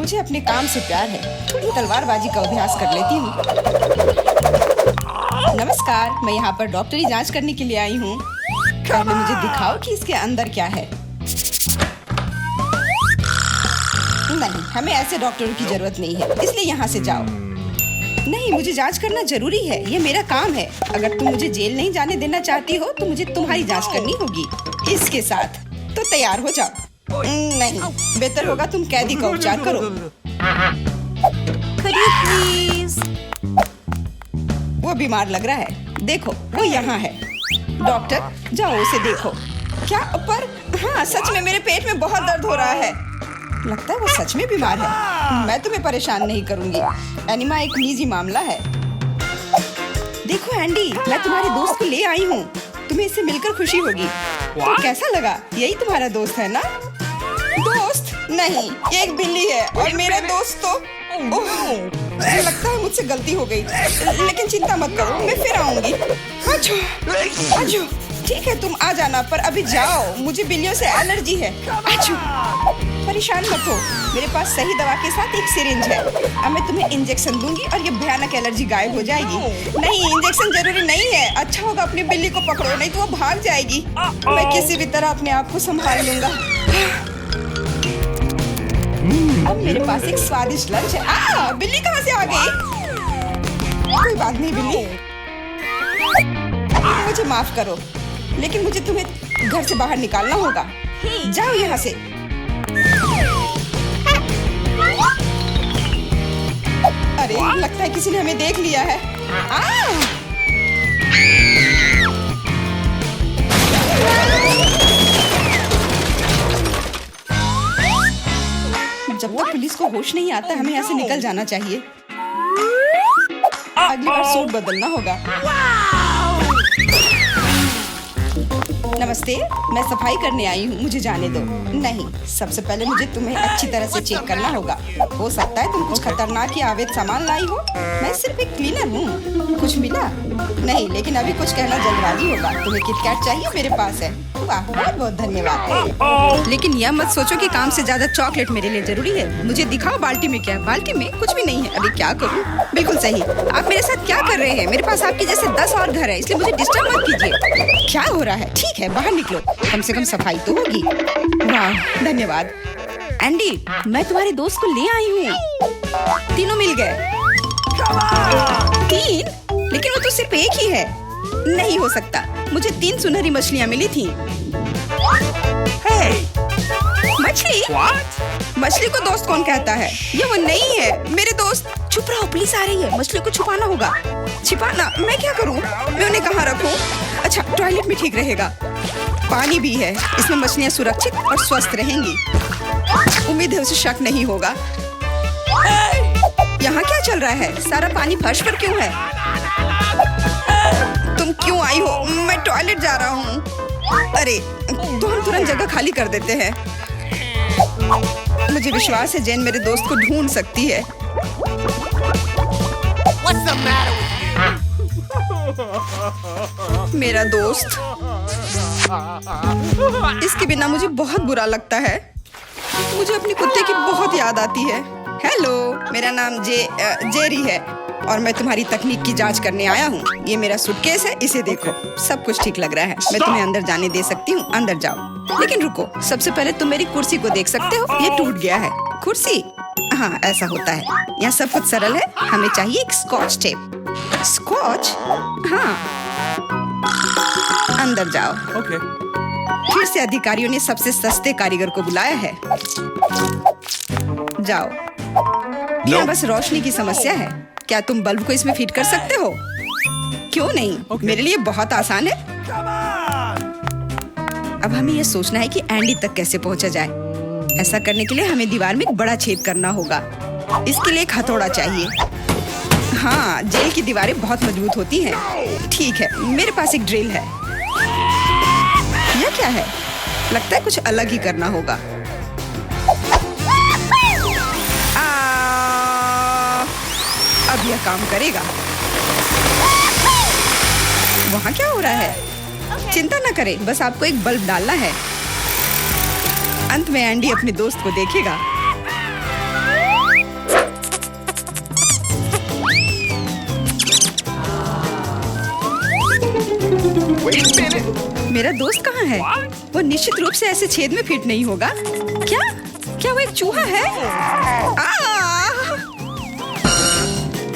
मुझे अपने काम से प्यार है। थोड़ी तलवारबाजी का अभ्यास कर लेती हूँ। नमस्कार, मैं यहाँ पर डॉक्टरी जांच करने के लिए आई हूँ। पहले मुझे दिखाओ कि इसके अंदर क्या है। नहीं, हमें ऐसे डॉक्टरों की जरूरत नहीं है, इसलिए यहाँ से जाओ। नहीं, मुझे जांच करना जरूरी है, ये मेरा काम है। अगर तुम मुझे जेल नहीं जाने देना चाहती हो तो मुझे तुम्हारी जांच करनी होगी इसके साथ। तो तैयार हो जाओ। नहीं, बेहतर होगा तुम कैदी का उपचार करो। प्लीज। वो बीमार लग रहा है, देखो वो यहाँ है। डॉक्टर, जाओ उसे देखो। क्या? पर हाँ, सच में मेरे पेट में बहुत दर्द हो रहा है। लगता है वो सच में बीमार है। मैं तुम्हें परेशान नहीं करूंगी, एनिमा एक निजी मामला है। देखो एंडी, मैं तुम्हारे दोस्त को ले आई हूँ, तुम्हें इससे मिलकर खुशी होगी। तो कैसा लगा? यही तुम्हारा दोस्त है ना? दोस्त नहीं, ये एक बिल्ली है और मेरा दोस्त तो मुझे लगता है मुझसे गलती हो गई, लेकिन चिंता मत करो, मैं फिर आऊंगी। आजो, आजो। ठीक है, तुम आ जाना, पर अभी जाओ, मुझे बिल्लियों से एलर्जी है। आजो। परेशान मत हो, मेरे पास सही दवा के साथ एक सिरिंज है। अब मैं तुम्हें इंजेक्शन दूंगी और ये भयानक एलर्जी गायब हो जाएगी। नहीं, इंजेक्शन जरूरी नहीं है। अच्छा होगा अपनी बिल्ली को पकड़ो, नहीं तो वो भाग जाएगी। मैं किसी भी तरह अपने आप को संभाल लूंगा। अब मेरे पास एक स्वादिष्ट लंच है। बिल्ली कहाँ से आ गई? कोई बात नहीं बिल्ली, मुझे माफ करो, लेकिन मुझे तुम्हें घर से बाहर निकालना होगा। जाओ यहाँ से। अरे, लगता है किसी ने हमें देख लिया है। जब तक पुलिस को होश नहीं आता, हमें यहाँ से निकल जाना चाहिए। अगली बार सूट बदलना होगा। नमस्ते, मैं सफाई करने आई हूँ, मुझे जाने दो। नहीं, सबसे पहले मुझे तुम्हें अच्छी तरह से चेक करना होगा। हो सकता है तुम कुछ खतरनाक या अवैध सामान लाई हो। मैं सिर्फ एक क्लीनर हूँ। कुछ मिला? नहीं, लेकिन अभी कुछ कहना जल्दबाजी होगा। तुम्हें किटकैट चाहिए? मेरे पास है। वाह, बहुत बहुत धन्यवाद। लेकिन यह मत सोचो कि काम से ज्यादा चॉकलेट मेरे लिए जरूरी है। मुझे दिखाओ बाल्टी में क्या है। बाल्टी में कुछ भी नहीं है। अभी क्या करूँ? बिल्कुल सही। आप मेरे साथ क्या कर रहे हैं? मेरे पास आपके जैसे 10 और घर है, इसलिए मुझे डिस्टर्ब मत कीजिए। क्या हो रहा है? ठीक है, बाहर निकलो, कम से कम सफाई तो होगी। वाह, धन्यवाद। एंडी, मैं तुम्हारे दोस्त को ले आई हूँ। तीनों मिल गए। 3? लेकिन वो तो सिर्फ एक ही है। नहीं हो सकता, मुझे 3 सुनहरी मछलियाँ मिली थी। मछली? मछली को दोस्त कौन कहता है? ये वो नहीं है मेरे दोस्त। चुप रहो, पुलिस आ रही है। मछली को छुपाना होगा। छिपाना? मैं क्या करूं? मैं उन्हें कहाँ रखूं? अच्छा, टॉयलेट में ठीक रहेगा। पानी भी है, इसमें मछलियाँ सुरक्षित और स्वस्थ रहेंगी। उम्मीद है उसे शक नहीं होगा। यहाँ क्या चल रहा है? सारा पानी फर्श पर क्यों है? तुम क्यों आई हो? मैं टॉयलेट जा रहा हूँ। अरे, तो हम तुरंत जगह खाली कर देते हैं। मुझे विश्वास है जेन मेरे दोस्त को ढूंढ सकती है। मेरा दोस्त, इसके बिना मुझे बहुत बुरा लगता है। मुझे अपने कुत्ते की बहुत याद आती है। हेलो, मेरा नाम जेरी है और मैं तुम्हारी तकनीक की जांच करने आया हूँ। ये मेरा सूटकेस है, इसे देखो, सब कुछ ठीक लग रहा है। मैं तुम्हें अंदर जाने दे सकती हूँ, अंदर जाओ। लेकिन रुको, सबसे पहले तुम मेरी कुर्सी को देख सकते हो, ये टूट गया है। कुर्सी? हाँ, ऐसा होता है। यहाँ सब कुछ सरल है, हमें चाहिए एक स्कॉच टेप। स्कॉच? हाँ, अंदर जाओ। फिर से अधिकारियों ने सबसे सस्ते कारीगर को बुलाया है। जाओ। यहाँ बस रोशनी की समस्या है। क्या तुम बल्ब को इसमें फिट कर सकते हो? क्यों नहीं? मेरे लिए बहुत आसान है। अब हमें यह सोचना है कि एंडी तक कैसे पहुंचा जाए। ऐसा करने के लिए हमें दीवार में एक बड़ा छेद करना होगा। इसके लिए एक हथौड़ा चाहिए। हाँ, जेल की दीवारें बहुत मजबूत होती हैं। ठीक है, मेरे पास एक ड्रिल है। यह क्या है? लगता है कुछ अलग ही करना होगा। अब यह काम करेगा। वहाँ क्या हो रहा है? चिंता न करें, बस आपको एक बल्ब डालना है। अंत में एंडी अपने दोस्त को देखेगा। Wait a minute. मेरा दोस्त कहाँ है? वो निश्चित रूप से ऐसे छेद में फिट नहीं होगा। क्या? क्या वो एक चूहा है?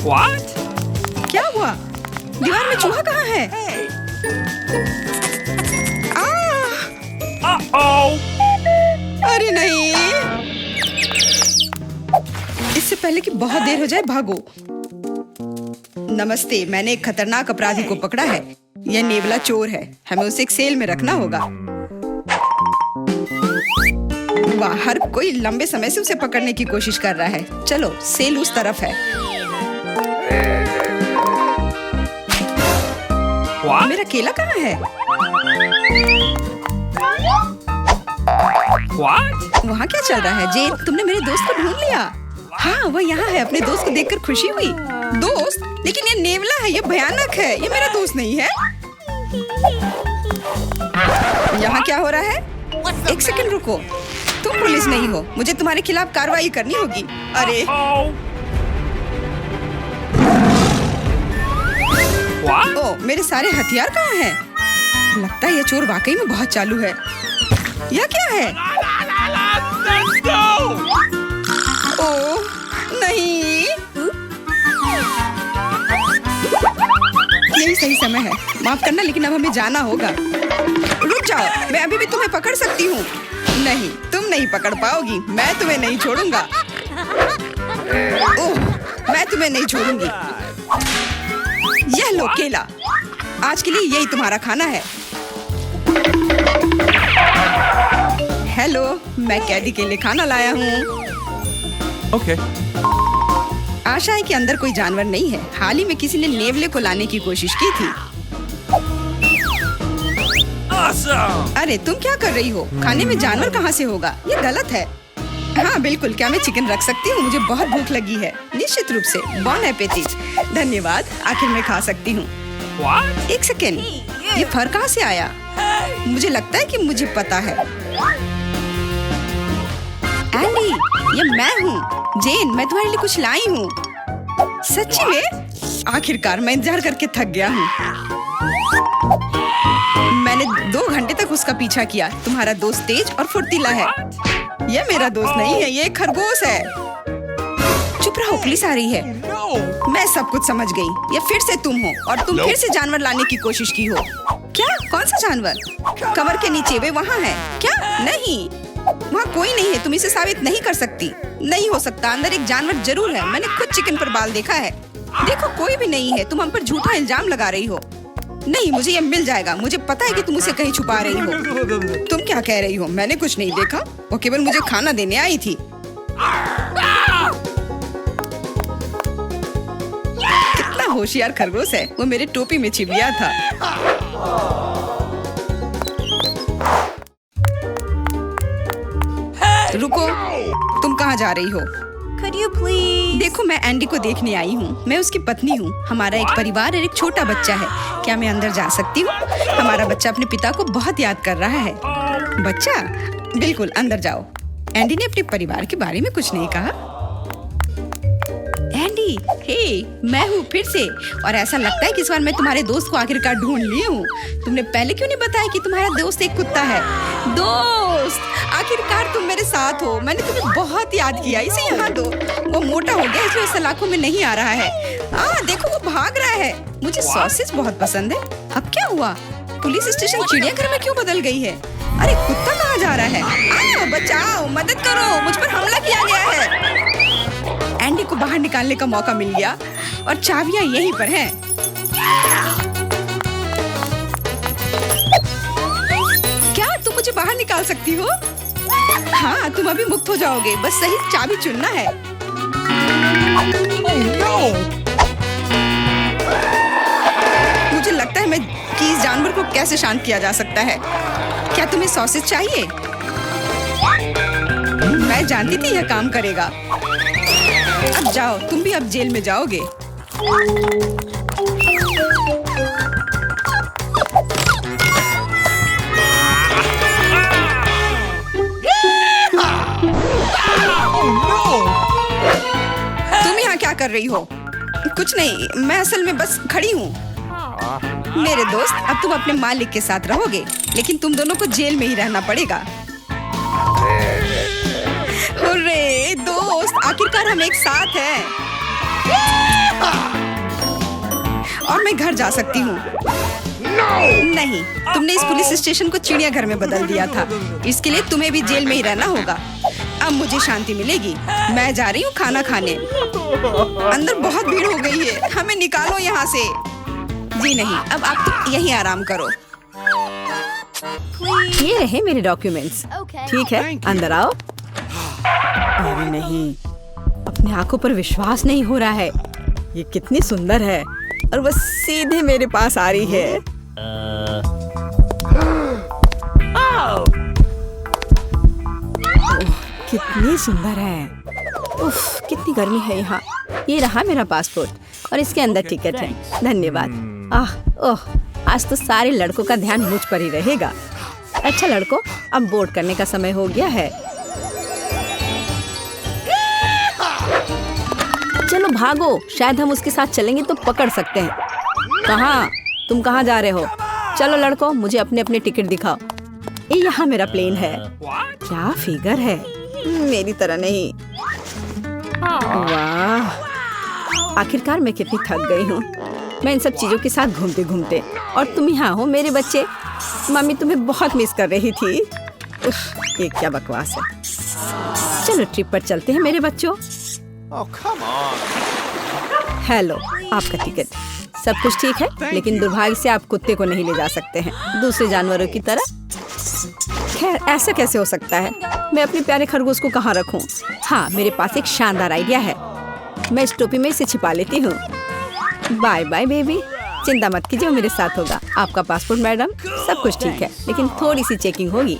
What? क्या हुआ? दीवार में चूहा कहाँ है? Uh-oh. अरे नहीं! इससे पहले कि बहुत देर हो जाए, भागो। नमस्ते, मैंने एक खतरनाक अपराधी को पकड़ा है। यह नेवला चोर है। हमें उसे एक सेल में रखना होगा। वाह, हर कोई लंबे समय से उसे पकड़ने की कोशिश कर रहा है। चलो, सेल उस तरफ है। What? मेरा केला कहाँ है? What? वहाँ क्या चल रहा है? जेन, तुमने मेरे दोस्त को ढूंढ लिया। हाँ, वह यहाँ है। अपने दोस्त को देखकर खुशी हुई। दोस्त? लेकिन ये नेवला है, ये भयानक है। ये मेरा दोस्त नहीं है। यहाँ क्या हो रहा है? एक सेकंड रुको। तुम पुलिस नहीं हो। मुझे तुम्हारे खिलाफ कार्रवाई करनी होगी। अरे Oh. What? ओ, मेरे सारे हथियार कहाँ हैं? लगता है ये चोर वाकई में बहुत चालू है। यह क्या है? Let's go. ओ नहीं, यही सही समय है। माफ करना, लेकिन अब हमें जाना होगा। रुक जाओ, मैं अभी भी तुम्हें पकड़ सकती हूँ। नहीं, तुम नहीं पकड़ पाओगी। मैं तुम्हें नहीं छोड़ूंगा। ओह, मैं तुम्हें नहीं छोड़ूंगी। यह लो केला। आज के लिए यही तुम्हारा खाना है। हेलो, मैं कैदी के लिए खाना लाया हूँ। Okay. आशा है कि अंदर कोई जानवर नहीं है। हाल ही में किसी ने नेवले को लाने की कोशिश की थी। Awesome. अरे तुम क्या कर रही हो? खाने में जानवर कहाँ से होगा? ये गलत है। हाँ बिल्कुल, क्या मैं चिकन रख सकती हूँ? मुझे बहुत भूख लगी है। निश्चित रूप से। बॉन एपेटिट। धन्यवाद, आखिर मैं खा सकती हूँ। What? एक सेकेंड, ये फर कहाँ से आया? मुझे लगता है कि मुझे पता है। एंडी, ये मैं हूँ। जेन, मैं तुम्हारे लिए कुछ लाई हूँ। सच्ची में? आखिरकार मैं इंतजार करके थक गया हूँ। मैंने 2 घंटे तक उसका पीछा किया। तुम्हारा दोस्त तेज और फुर्तीला है। यह मेरा दोस्त नहीं है, ये एक खरगोश है। चुप रहो, पुलिस आ रही है। No. मैं सब कुछ समझ गई। ये फिर से तुम हो और तुम फिर से जानवर लाने की कोशिश की हो। क्या? कौन सा जानवर? कमर के नीचे, वे वहाँ है। क्या? नहीं, वहाँ कोई नहीं है। तुम इसे साबित नहीं कर सकती। नहीं हो सकता, अंदर एक जानवर जरूर है। मैंने खुद चिकन पर बाल देखा है। देखो, कोई भी नहीं है। तुम हम पर झूठा इल्जाम लगा रही हो। नहीं, मुझे ये मिल जाएगा। मुझे पता है कि तुम उसे कहीं छुपा रही हो। तुम क्या कह रही हो? मैंने कुछ नहीं देखा। वो केवल मुझे खाना देने आई थी। कितना होशियार खरगोश है। वो मेरे टोपी में छिप गया था। रुको, तुम कहाँ जा रही हो? Could you please? देखो, मैं एंडी को देखने आई हूँ। मैं उसकी पत्नी हूँ। हमारा एक परिवार और एक छोटा बच्चा है। क्या मैं अंदर जा सकती हूँ? हमारा बच्चा अपने पिता को बहुत याद कर रहा है। बच्चा? बिल्कुल, अंदर जाओ। एंडी ने अपने परिवार के बारे में कुछ नहीं कहा। एंडी, हे, मैं हूँ फिर से। और ऐसा लगता है कि इस बार मैं तुम्हारे दोस्त को आखिरकार ढूंढ ली हूँ। तुमने पहले क्यों नहीं बताया कि तुम्हारा दोस्त एक कुत्ता है? दोस्त, आखिरकार तुम मेरे साथ हो। मैंने तुम्हें बहुत याद किया। इसे यहाँ दो। वो मोटा हो गया, इसलिए सलाखों में नहीं आ रहा है। देखो, वो भाग रहा है। मुझे सॉसेज बहुत पसंद है। अब क्या हुआ? पुलिस स्टेशन चिड़ियाघर में क्यों बदल गई है? अरे कुत्ता कहाँ जा रहा है? बचाओ, मदद करो, मुझ पर हमला किया गया है। एंडी को बाहर निकालने का मौका मिल गया और चाबियां यहीं पर हैं। क्या तुम मुझे बाहर निकाल सकती हो? हाँ, तुम अभी मुक्त हो जाओगे। बस सही चाबी चुनना है। Oh no. मुझे लगता है कि इस जानवर को कैसे शांत किया जा सकता है। क्या तुम्हें सॉसेज चाहिए? मैं जानती थी यह काम करेगा। अब जाओ, तुम भी अब जेल में जाओगे। तुम यहाँ क्या कर रही हो? कुछ नहीं, मैं असल में बस खड़ी हूँ। मेरे दोस्त, अब तुम अपने मालिक के साथ रहोगे, लेकिन तुम दोनों को जेल में ही रहना पड़ेगा। हुर्रे दोस्त, आखिरकार हम एक साथ हैं। और मैं घर जा सकती हूँ। नहीं, तुमने इस पुलिस स्टेशन को चिड़ियाघर में बदल दिया था। इसके लिए तुम्हें भी जेल में ही रहना होगा। अब मुझे शांति मिलेगी। मैं जा रही हूँ खाना खाने। अंदर बहुत भीड़ हो गई है, हमें निकालो यहाँ से। जी नहीं, अब आप तो यहीं आराम करो। ये रहे मेरे डॉक्यूमेंट्स। ठीक है, अंदर आओ। अरे नहीं, अपनी आंखों पर विश्वास नहीं हो रहा है। ये कितनी सुंदर है और बस सीधे मेरे पास आ रही है। कितनी सुंदर है। उफ, कितनी गर्मी है यहाँ। ये रहा मेरा पासपोर्ट और इसके अंदर टिकट है। धन्यवाद। ओह, आज तो सारे लड़कों का ध्यान मुझ पर ही रहेगा। अच्छा लड़कों, अब बोर्ड करने का समय हो गया है। चलो भागो, शायद हम उसके साथ चलेंगे तो पकड़ सकते हैं। कहाँ? तुम कहाँ जा रहे हो? चलो लड़कों, मुझे अपने अपने टिकट दिखाओ। ये यहाँ मेरा प्लेन है। क्या फिगर है, मेरी तरह नहीं। वाह, आखिरकार मैं कितनी थक गई हूँ। मैं इन सब चीजों के साथ घूमते घूमते, और तुम यहाँ हो मेरे बच्चे। मम्मी तुम्हें बहुत मिस कर रही थी। उफ, ये क्या बकवास है। चलो ट्रिप पर चलते हैं मेरे बच्चों। हेलो, आपका टिकट। सब कुछ ठीक है, लेकिन दुर्भाग्य से आप कुत्ते को नहीं ले जा सकते हैं, दूसरे जानवरों की तरह। खैर, ऐसा कैसे हो सकता है? मैं अपने प्यारे खरगोश को कहाँ रखूं? हाँ, मेरे पास एक शानदार आइडिया है। मैं इस टोपी में इसे छिपा लेती हूँ। बाय बाय बेबी, चिंता मत कीजिए, मेरे साथ होगा। आपका पासपोर्ट मैडम, सब कुछ ठीक है, लेकिन थोड़ी सी चेकिंग होगी।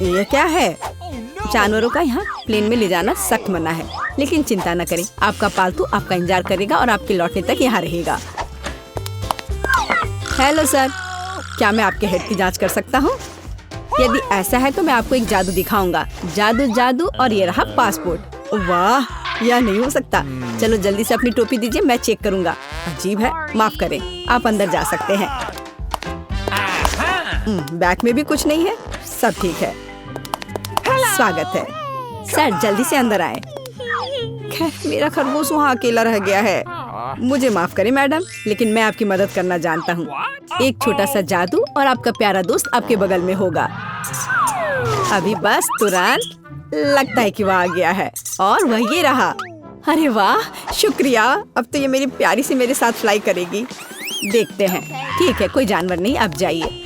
ये क्या है? जानवरों का यहाँ प्लेन में ले जाना सख्त मना है, लेकिन चिंता न करें, आपका पालतू आपका इंतजार करेगा और आपके लौटने तक यहाँ रहेगा। हेलो सर, क्या मैं आपके हेड की जांच कर सकता हूँ? यदि ऐसा है तो मैं आपको एक जादू दिखाऊंगा। जादू जादू, और ये रहा पासपोर्ट। वाह, यह नहीं हो सकता। चलो जल्दी से अपनी टोपी दीजिए, मैं चेक करूंगा। अजीब है, माफ करें, आप अंदर जा सकते हैं। बैग में भी कुछ नहीं है, सब ठीक है। स्वागत है सर, जल्दी से अंदर आए। खैर, मेरा खरगोश वहाँ अकेला रह गया है। मुझे माफ करें मैडम, लेकिन मैं आपकी मदद करना जानता हूँ। एक छोटा सा जादू और आपका प्यारा दोस्त आपके बगल में होगा। अभी बस तुरंत, लगता है कि वह आ गया है, और वह ये रहा। अरे वाह, शुक्रिया। अब तो ये मेरी प्यारी सी मेरे साथ फ्लाई करेगी। देखते हैं। ठीक है, कोई जानवर नहीं, अब जाइए।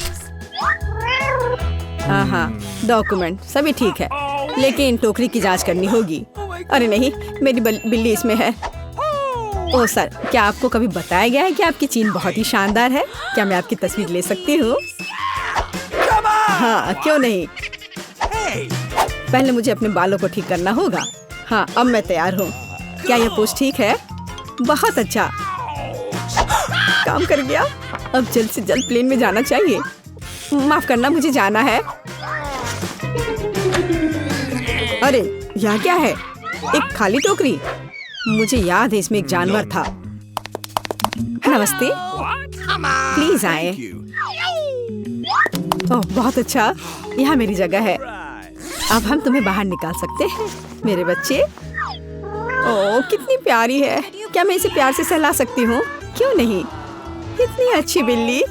हाँ, डॉक्यूमेंट सभी ठीक है, लेकिन टोकरी की जांच करनी होगी। अरे नहीं, मेरी बिल्ली इसमें है। ओह सर, क्या आपको कभी बताया गया है कि आपकी चीन बहुत ही शानदार है? क्या मैं आपकी तस्वीर ले सकती हूँ? हाँ, क्यों नहीं। पहले मुझे अपने बालों को ठीक करना होगा। हाँ, अब मैं तैयार हूँ। क्या यह पोस्ट ठीक है? बहुत अच्छा, काम कर गया। अब जल्द से जल्द प्लेन में जाना चाहिए। माफ करना, मुझे जाना है। अरे यहाँ क्या है? एक खाली टोकरी। मुझे याद है इसमें एक जानवर था। नमस्ते, प्लीज आए। ओह बहुत अच्छा, यहाँ मेरी जगह है। अब हम तुम्हें बाहर निकाल सकते हैं मेरे बच्चे। ओह कितनी प्यारी है। क्या मैं इसे प्यार से सहला सकती हूँ? क्यों नहीं, इतनी अच्छी बिल्ली।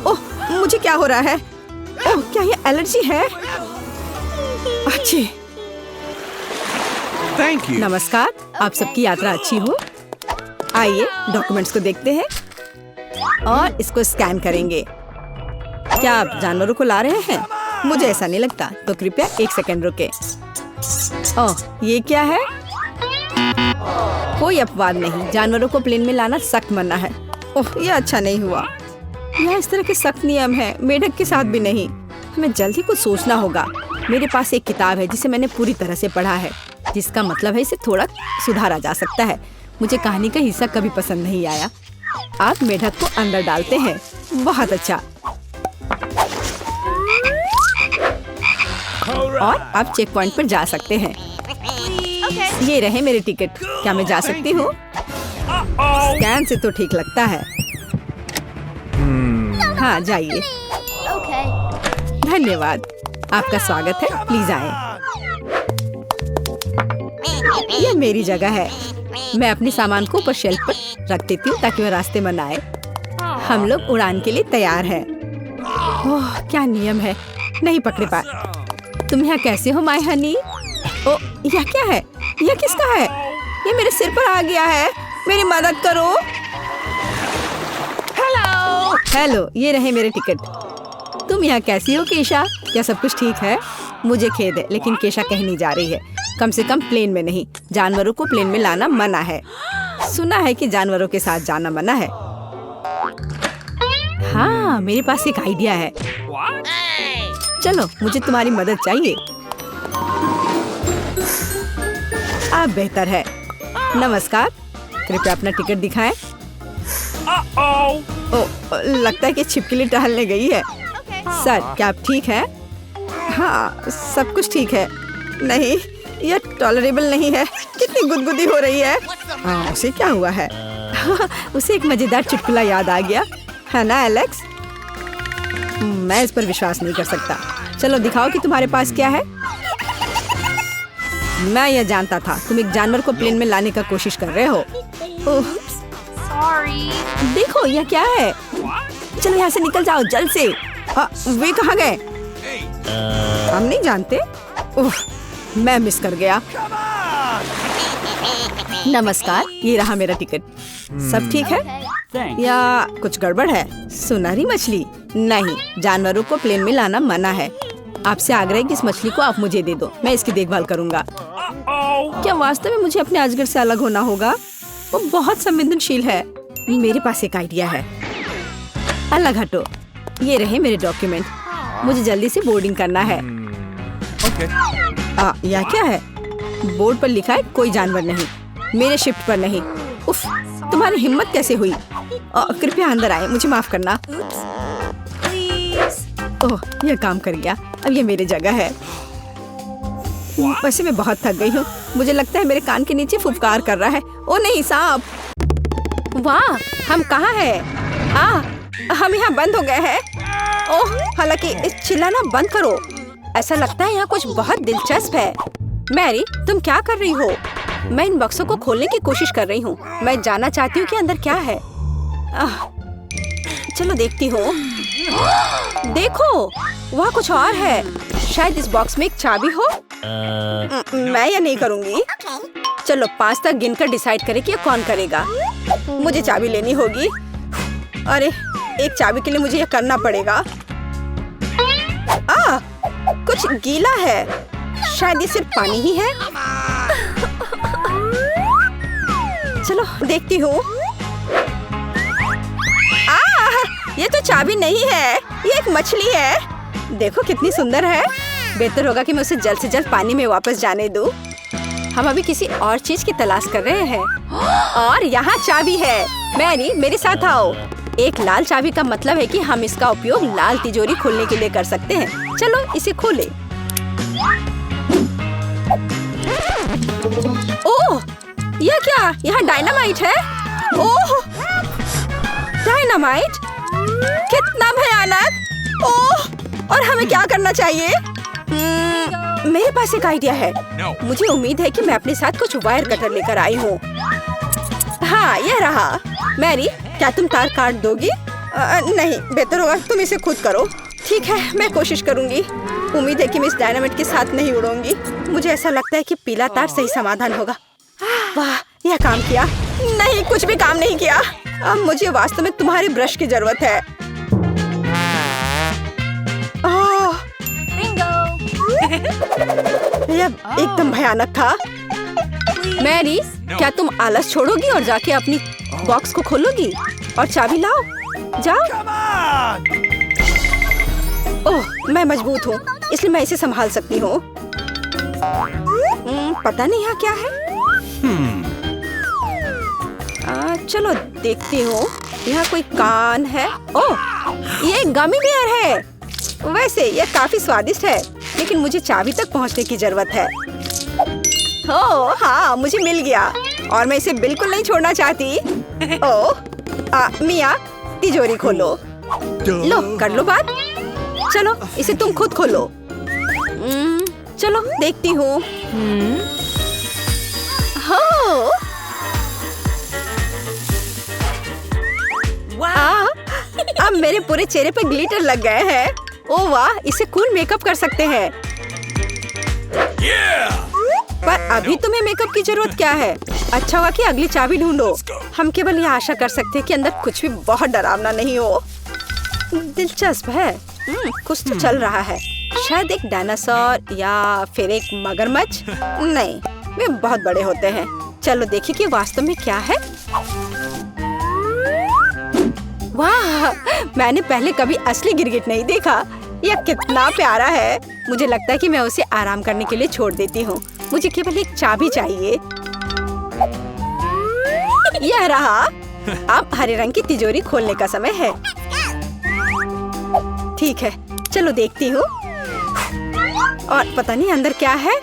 ओह मुझे क्या हो रहा है? ओह क्या ये एलर्जी है? अच्छी। Thank you. नमस्कार, आप सबकी यात्रा अच्छी हो। आइए डॉक्यूमेंट्स को देखते हैं और इसको स्कैन करेंगे। क्या आप जानवरों को ला रहे हैं? मुझे ऐसा नहीं लगता, तो कृपया 1 सेकंड रुके। ओह ये क्या है? कोई अपवाद नहीं, जानवरों को प्लेन में लाना सख्त मना है। ओह ये अच्छा नहीं हुआ। यहाँ इस तरह के सख्त नियम है, मेढक के साथ भी नहीं। हमें जल्द ही कुछ सोचना होगा। मेरे पास एक किताब है जिसे मैंने पूरी तरह से पढ़ा है, जिसका मतलब है इसे थोड़ा सुधारा जा सकता है। मुझे कहानी का हिस्सा कभी पसंद नहीं आया। आप मेढक को अंदर डालते हैं, बहुत अच्छा। और आप चेक पॉइंट पर जा सकते हैं। ये रहे मेरे टिकट। क्या मैं जा सकती हूँ? स्कैन से तो ठीक लगता है। हाँ जाइए। Okay. धन्यवाद, आपका स्वागत है, प्लीज आए। ये मेरी जगह है। मैं अपने सामान को ऊपर शेल्फ पर रख देती हूँ ताकि वह रास्ते में न आए। हम लोग उड़ान के लिए तैयार हैं। ओह क्या नियम है, नहीं पकड़े पाए। तुम यहाँ कैसे हो माय हनी? ओ यह क्या है? यह किसका है? ये मेरे सिर पर आ गया है, मेरी मदद करो। हेलो, ये रहे मेरे टिकट। तुम यहाँ कैसी हो केशा? क्या सब कुछ ठीक है? मुझे खेद है लेकिन केशा कहीं नहीं जा रही है, कम से कम प्लेन में नहीं। जानवरों को प्लेन में लाना मना है। सुना है कि जानवरों के साथ जाना मना है। हाँ मेरे पास एक आइडिया है। चलो मुझे तुम्हारी मदद चाहिए। अब बेहतर है। नमस्कार, कृपया अपना टिकट दिखाएं। ओ लगता है कि छिपकली टहलने गई है। सर क्या आप ठीक है? हाँ सब कुछ ठीक है। नहीं यह टॉलरेबल नहीं है। कितनी गुदगुदी हो रही है। हाँ उसे क्या हुआ है? उसे एक मजेदार चुटकुला याद आ गया है ना एलेक्स? मैं इस पर विश्वास नहीं कर सकता। चलो दिखाओ कि तुम्हारे पास क्या है। मैं यह जानता था तुम एक जानवर को प्लेन में लाने का कोशिश कर रहे हो। ओह Sorry. देखो यह क्या है। चलो यहाँ से निकल जाओ जल्द से। वे कहाँ गए? हम नहीं जानते। मैं मिस कर गया। नमस्कार, ये रहा मेरा टिकट। सब ठीक है या कुछ गड़बड़ है? सुनहरी मछली? नहीं, जानवरों को प्लेन में लाना मना है। आपसे आग्रह है कि इस मछली को आप मुझे दे दो, मैं इसकी देखभाल करूंगा। क्या वास्तव में मुझे अपने अजगर से अलग होना होगा? वो बहुत संवेदनशील है। मेरे पास एक आइडिया है। अलग हटो। ये रहे मेरे डॉक्यूमेंट। मुझे जल्दी से बोर्डिंग करना है। यह क्या है? बोर्ड पर लिखा है कोई जानवर नहीं, मेरे शिफ्ट पर नहीं। उफ, तुम्हारी हिम्मत कैसे हुई? कृपया अंदर आए, मुझे माफ करना। ओह यह काम कर गया। अब ये मेरी जगह है। वैसे मैं बहुत थक गई हूँ। मुझे लगता है मेरे कान के नीचे फुफकार कर रहा है। ओ नहीं सांप। वाह हम कहाँ हैं? हम यहाँ बंद हो गए हैं। ओह हालांकि चिल्लाना बंद करो। ऐसा लगता है यहाँ कुछ बहुत दिलचस्प है। मैरी तुम क्या कर रही हो? मैं इन बक्सों को खोलने की कोशिश कर रही हूँ। मैं जानना चाहती हूँ कि अंदर क्या है। चलो देखती हूँ। देखो वहाँ कुछ और है। शायद इस बॉक्स में एक चाबी हो। मैं यह नहीं करूँगी। चलो 5 तक गिनकर डिसाइड करें कि ये कौन करेगा। मुझे चाबी लेनी होगी। अरे एक चाबी के लिए मुझे यह करना पड़ेगा। कुछ गीला है। शायद ये सिर्फ पानी ही है। चलो देखती हूँ। ये तो चाबी नहीं है, ये एक मछली है। देखो कितनी सुंदर है। बेहतर होगा कि मैं उसे जल्द से जल्द पानी में वापस जाने दूं। हम अभी किसी और चीज की तलाश कर रहे हैं। और यहाँ चाबी है। मैरी मेरे साथ आओ। एक लाल चाबी का मतलब है कि हम इसका उपयोग लाल तिजोरी खोलने के लिए कर सकते हैं। चलो इसे खोले। ओह यह क्या? यहाँ डायनामाइट है। ओह डायनामाइट, कितना भयानक। ओह और हमें क्या करना चाहिए? मेरे पास एक आइडिया है। मुझे उम्मीद है कि मैं अपने साथ कुछ वायर कटर लेकर आई हूँ। हाँ यह रहा। मैरी क्या तुम तार काट दोगी? नहीं, बेहतर होगा तुम इसे खुद करो। ठीक है मैं कोशिश करूँगी। उम्मीद है कि मैं इस डायनामाइट के साथ नहीं उड़ूंगी। मुझे ऐसा लगता है कि पीला तार सही समाधान होगा। वाह यह काम किया। नहीं कुछ भी काम नहीं किया। अब मुझे वास्तव में तुम्हारे ब्रश की जरूरत है। यह एकदम भयानक था। मैरी क्या तुम आलस छोड़ोगी और जाके अपनी बॉक्स को खोलोगी और चाबी लाओ? जाओ। ओह मैं मजबूत हूँ इसलिए मैं इसे संभाल सकती हूँ। पता नहीं यहाँ क्या है। चलो देखती हूँ। यहाँ कोई कान है। ओह ये गमी बियर है। वैसे यह काफी स्वादिष्ट है लेकिन मुझे चाबी तक पहुँचने की जरूरत है। ओह हाँ मुझे मिल गया और मैं इसे बिल्कुल नहीं छोड़ना चाहती। मिया तिजोरी खोलो। लो कर लो बात। चलो इसे तुम खुद खोलो। चलो देखती हूँ। हो अब मेरे पूरे चेहरे पे ग्लिटर लग गए हैं। ओह वाह, इसे कूल मेकअप कर सकते हैं। पर अभी तुम्हें मेकअप की जरूरत क्या है? अच्छा हुआ कि अगली चाबी ढूंढो। हम केवल ये आशा कर सकते हैं कि अंदर कुछ भी बहुत डरावना नहीं हो। दिलचस्प है। कुछ तो चल रहा है। शायद एक डायनासोर या फिर एक मगरमच्छ। नहीं, वे बहुत बड़े होते हैं। चलो देखिए कि वास्तव में क्या है। वाह, मैंने पहले कभी असली गिरगिट नहीं देखा। यह कितना प्यारा है। मुझे लगता है कि मैं उसे आराम करने के लिए छोड़ देती हूँ। मुझे केवल एक चाबी चाहिए। यह रहा। अब हरे रंग की तिजोरी खोलने का समय है। ठीक है, चलो देखती हूँ। और पता नहीं अंदर क्या है।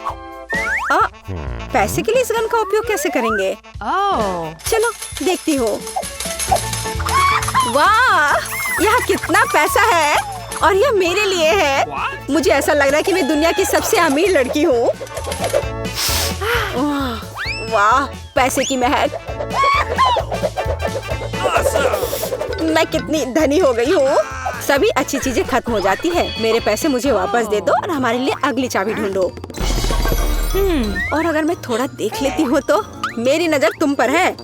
पैसे के लिए इस गन का उपयोग कैसे करेंगे? चलो देखती हूँ। वाह, यह कितना पैसा है और यह मेरे लिए है। मुझे ऐसा लग रहा है कि मैं दुनिया की सबसे अमीर लड़की हूँ। वाह, पैसे की महक। मैं कितनी धनी हो गई हूँ। सभी अच्छी चीजें खत्म हो जाती है। मेरे पैसे मुझे वापस दे दो और हमारे लिए अगली चाबी ढूंढो। और अगर मैं थोड़ा देख लेती हूँ तो मेरी नजर तुम पर है।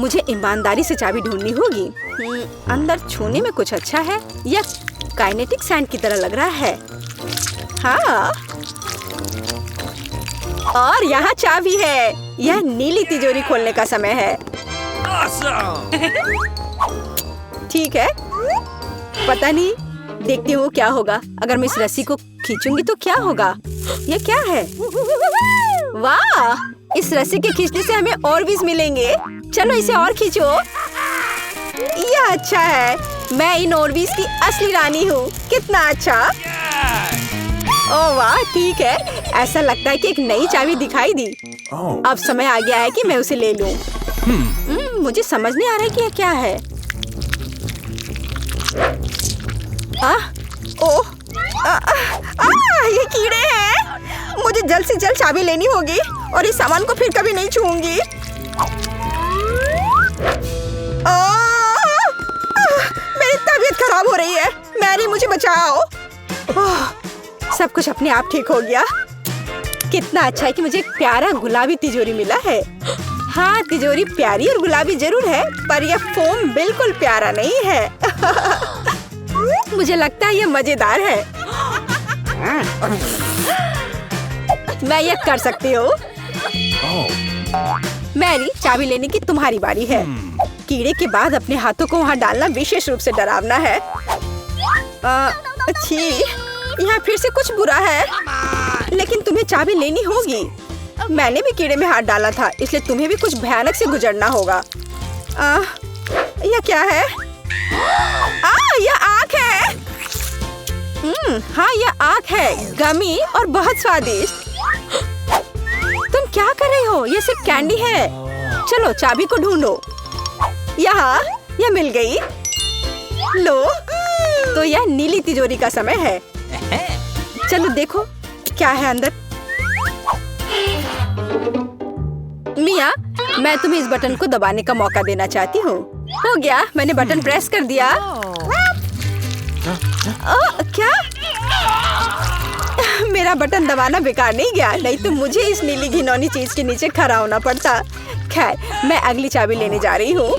मुझे ईमानदारी से चाबी ढूंढनी होगी। अंदर छूने में कुछ अच्छा है। यह काइनेटिक सैंड की तरह लग रहा है। हाँ, और यहाँ चाबी है। यह नीली तिजोरी खोलने का समय है। ठीक है, पता नहीं, देखती हूँ क्या होगा। अगर मैं इस रस्सी को खींचूंगी तो क्या होगा? ये क्या है? वाह, इस रस्सी के खींचने से हमें और भी मिलेंगे। चलो इसे और खींचो। यह अच्छा है। मैं इन ऑर्बिस की असली रानी हूँ। कितना अच्छा। ओह वाह, ठीक है। ऐसा लगता है कि एक नई चाबी दिखाई दी। अब समय आ गया है कि मैं उसे ले लूं। मुझे समझ नहीं आ रहा है कि यह क्या है। ये कीड़े हैं। मुझे जल्द से जल्द चाबी लेनी होगी और इस सामान को फिर कभी नहीं छूऊंगी। मेरी तबीयत खराब हो रही है। मैरी, मुझे बचाओ। सब कुछ अपने आप ठीक हो गया। कितना अच्छा है कि मुझे एक प्यारा गुलाबी तिजोरी मिला है। हाँ, तिजोरी प्यारी और गुलाबी जरूर है, पर यह फोम बिल्कुल प्यारा नहीं है। मुझे लगता है यह मजेदार है। मैं यह कर सकती हूँ। मैरी, चाबी लेने की तुम्हारी बारी है। कीड़े के बाद अपने हाथों को वहाँ डालना विशेष रूप से डरावना है। अच्छी, यहाँ फिर से कुछ बुरा है। लेकिन तुम्हें चाबी लेनी होगी। मैंने भी कीड़े में हाथ डाला था, इसलिए तुम्हें भी कुछ भयानक से गुजरना होगा। यह क्या है? यह आँख है। हाँ, यह आँख है। गमी और बहुत स्वादिष्ट। तुम क्या कर रहे हो? यह सिर्फ कैंडी है। चलो चाबी को ढूंढो। यहाँ, यह मिल गई। लो, तो यह नीली तिजोरी का समय है। चलो देखो क्या है अंदर। मिया, मैं तुम्हें इस बटन को दबाने का मौका देना चाहती हूँ। हो गया, मैंने बटन प्रेस कर दिया। क्या? मेरा बटन दबाना बेकार नहीं गया, नहीं तो मुझे इस नीली घिनौनी चीज के नीचे खड़ा होना पड़ता। खैर, मैं अगली चाबी लेने जा रही हूँ।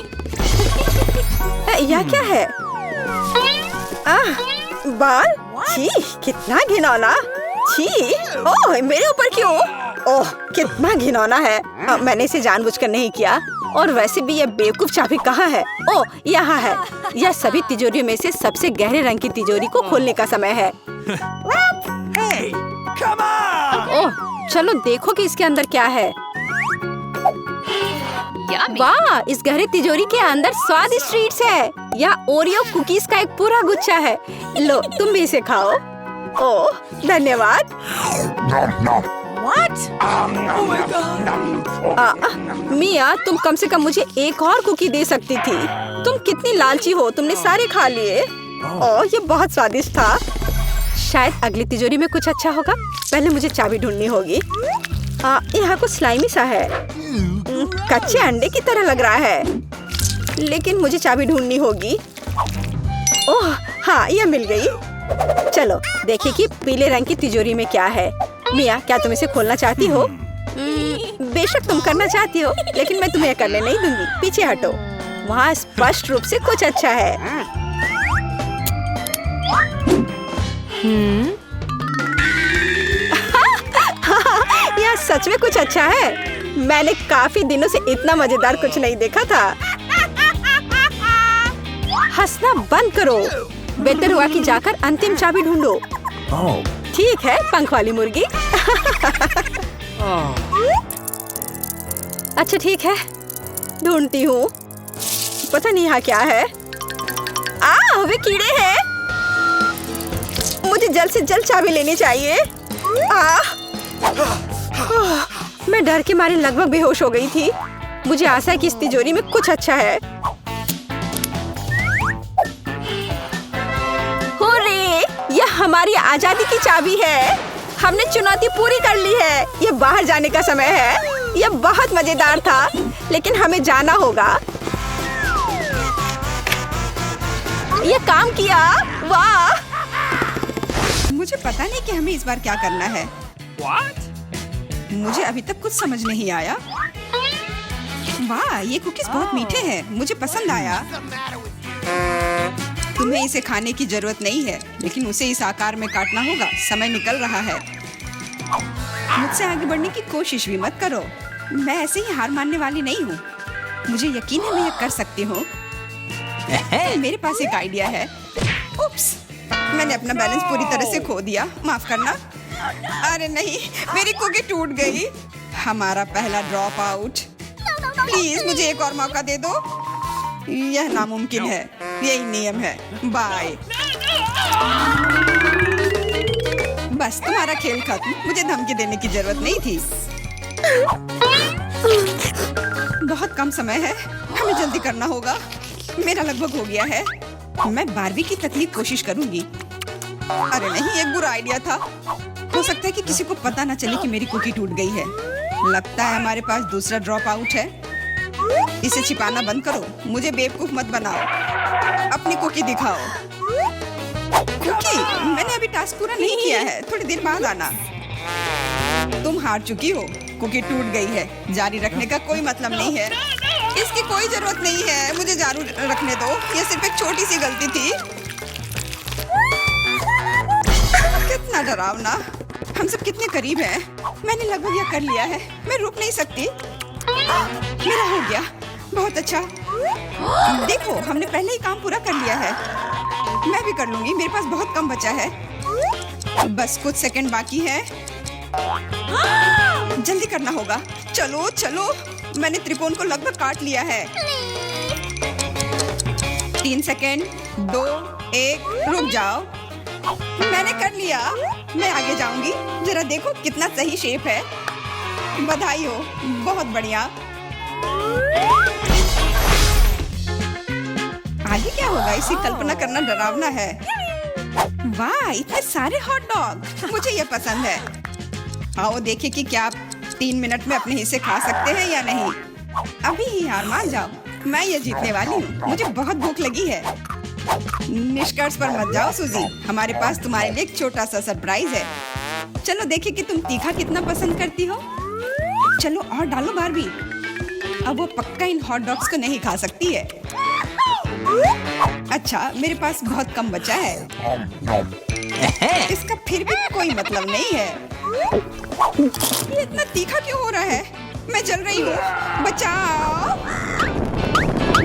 यह क्या है? बाल? छी, कितना घिनौना। छी, ओह, मेरे ऊपर क्यों? ओह, कितना घिनौना है। मैंने इसे जानबूझकर नहीं किया। और वैसे भी यह बेवकूफ चाबी कहाँ है? ओह, यहाँ है। यह सभी तिजोरियों में से सबसे गहरे रंग की तिजोरी को खोलने का समय है। Hey, come on! ओह, चलो देखो कि इसके अंदर क्या है। वाह, इस गहरे तिजोरी के अंदर स्वादिष्ट ट्रीट्स है। यह ओरियो कुकीज का एक पूरा गुच्छा है। लो, तुम भी इसे खाओ। ओह, धन्यवाद। मिया, तुम कम से कम मुझे एक और कुकी दे सकती थी। तुम कितनी लालची हो, तुमने सारे खा लिए। ओह, ये बहुत स्वादिष्ट था। शायद अगली तिजोरी में कुछ अच्छा होगा। पहले मुझे चाबी ढूंढनी होगी। यहाँ कुछ स्लाइमी सा है। कच्चे अंडे की तरह लग रहा है, लेकिन मुझे चाबी ढूंढनी होगी। ओह हाँ, यह मिल गई। चलो देखिए कि पीले रंग की तिजोरी में क्या है। मिया, क्या तुम इसे खोलना चाहती हो? बेशक तुम करना चाहती हो, लेकिन मैं तुम्हें करने नहीं दूंगी। पीछे हटो, वहाँ स्पष्ट रूप से कुछ अच्छा है। यह सच में कुछ अच्छा है। मैंने काफी दिनों से इतना मजेदार कुछ नहीं देखा था। हंसना बंद करो। बेहतर हुआ कि जाकर अंतिम चाबी ढूंढो। ठीक है, पंख वाली मुर्गी। अच्छा ठीक है, ढूंढती हूँ। पता नहीं यहाँ क्या है। वे कीड़े हैं। मुझे जल्द से जल्द चाबी लेनी चाहिए। मैं डर के मारे लगभग बेहोश हो गई थी। मुझे आशा है कि इस तिजोरी में कुछ अच्छा है। यह हमारी आजादी की चाबी है। हमने चुनौती पूरी कर ली है। यह बाहर जाने का समय है। यह बहुत मजेदार था, लेकिन हमें जाना होगा। यह काम किया। वाह! मुझे पता नहीं कि हमें इस बार क्या करना है। मुझे अभी तक कुछ समझ नहीं आया। वाह, ये कुकीज बहुत मीठे हैं। मुझे पसंद आया। तुम्हें इसे खाने की जरूरत नहीं है, लेकिन उसे इस आकार में काटना होगा। समय निकल रहा है। मुझसे आगे बढ़ने की कोशिश भी मत करो। मैं ऐसे ही हार मानने वाली नहीं हूँ। मुझे यकीन है मैं यह कर सकती हूँ। मेरे पास एक आइडिया है। उप्स, मैंने अपना बैलेंस पूरी तरह से खो दिया। माफ करना। अरे नहीं, मेरी कुकी टूट गई। हमारा पहला ड्रॉप आउट। प्लीज मुझे एक और मौका दे दो। यह नामुमकिन है। यही नियम है। बाय। बस, तुम्हारा खेल खत्म। मुझे धमकी देने की जरूरत नहीं थी। बहुत कम समय है, हमें जल्दी करना होगा। मेरा लगभग हो गया है। मैं बारबी की तकलीफ कोशिश करूंगी। अरे नहीं, एक बुरा आइडिया था। हो सकता है कि किसी को पता ना चले कि मेरी कुकी टूट गई है। लगता है हमारे पास दूसरा ड्रॉप आउट है। इसे छिपाना बंद करो। मुझे बेवकूफ मत बनाओ। अपनी कुकी दिखाओ। कुकी, मैंने अभी टास्क पूरा नहीं किया है। थोड़ी देर बाद आना। तुम हार चुकी हो। कुकी टूट गई है। जारी रखने का कोई मतलब नहीं है। इसकी कोई जरूरत नहीं है। मुझे जारी रखने दो। यह सिर्फ एक छोटी सी गलती थी। कितना डरावना। हम सब कितने करीब हैं। मैंने लगभग यह कर लिया है। मैं रुक नहीं सकती। मेरा हो गया। बहुत अच्छा। देखो, हमने पहले ही काम पूरा कर लिया है। मैं भी कर लूंगी। मेरे पास बहुत कम बचा है। बस कुछ सेकंड बाकी है। जल्दी करना होगा। चलो चलो, मैंने त्रिकोण को लगभग काट लिया है। 3 सेकंड, 2, 1, रुक जाओ। मैंने कर लिया। मैं आगे जाऊंगी। जरा देखो कितना सही शेप है। बधाई हो, बहुत बढ़िया। आगे क्या होगा, इसी कल्पना करना डरावना है। वाह, इतने सारे हॉट डॉग। मुझे ये पसंद है। आओ देखें कि क्या आप 3 मिनट में अपने हिस्से खा सकते हैं या नहीं। अभी ही हार मान जाओ। मैं ये जीतने वाली हूँ। मुझे बहुत भूख लगी है। निष्कर्ष पर मत जाओ सूजी। हमारे पास तुम्हारे लिए एक छोटा सा सरप्राइज है। चलो देखें कि तुम तीखा कितना पसंद करती हो। चलो और डालो बारबी। अब वो पक्का इन हॉट डॉग्स को नहीं खा सकती है। अच्छा, मेरे पास बहुत कम बचा है। इसका फिर भी कोई मतलब नहीं है। ये इतना तीखा क्यों हो रहा है? मैं जल रही हूँ। बचाओ।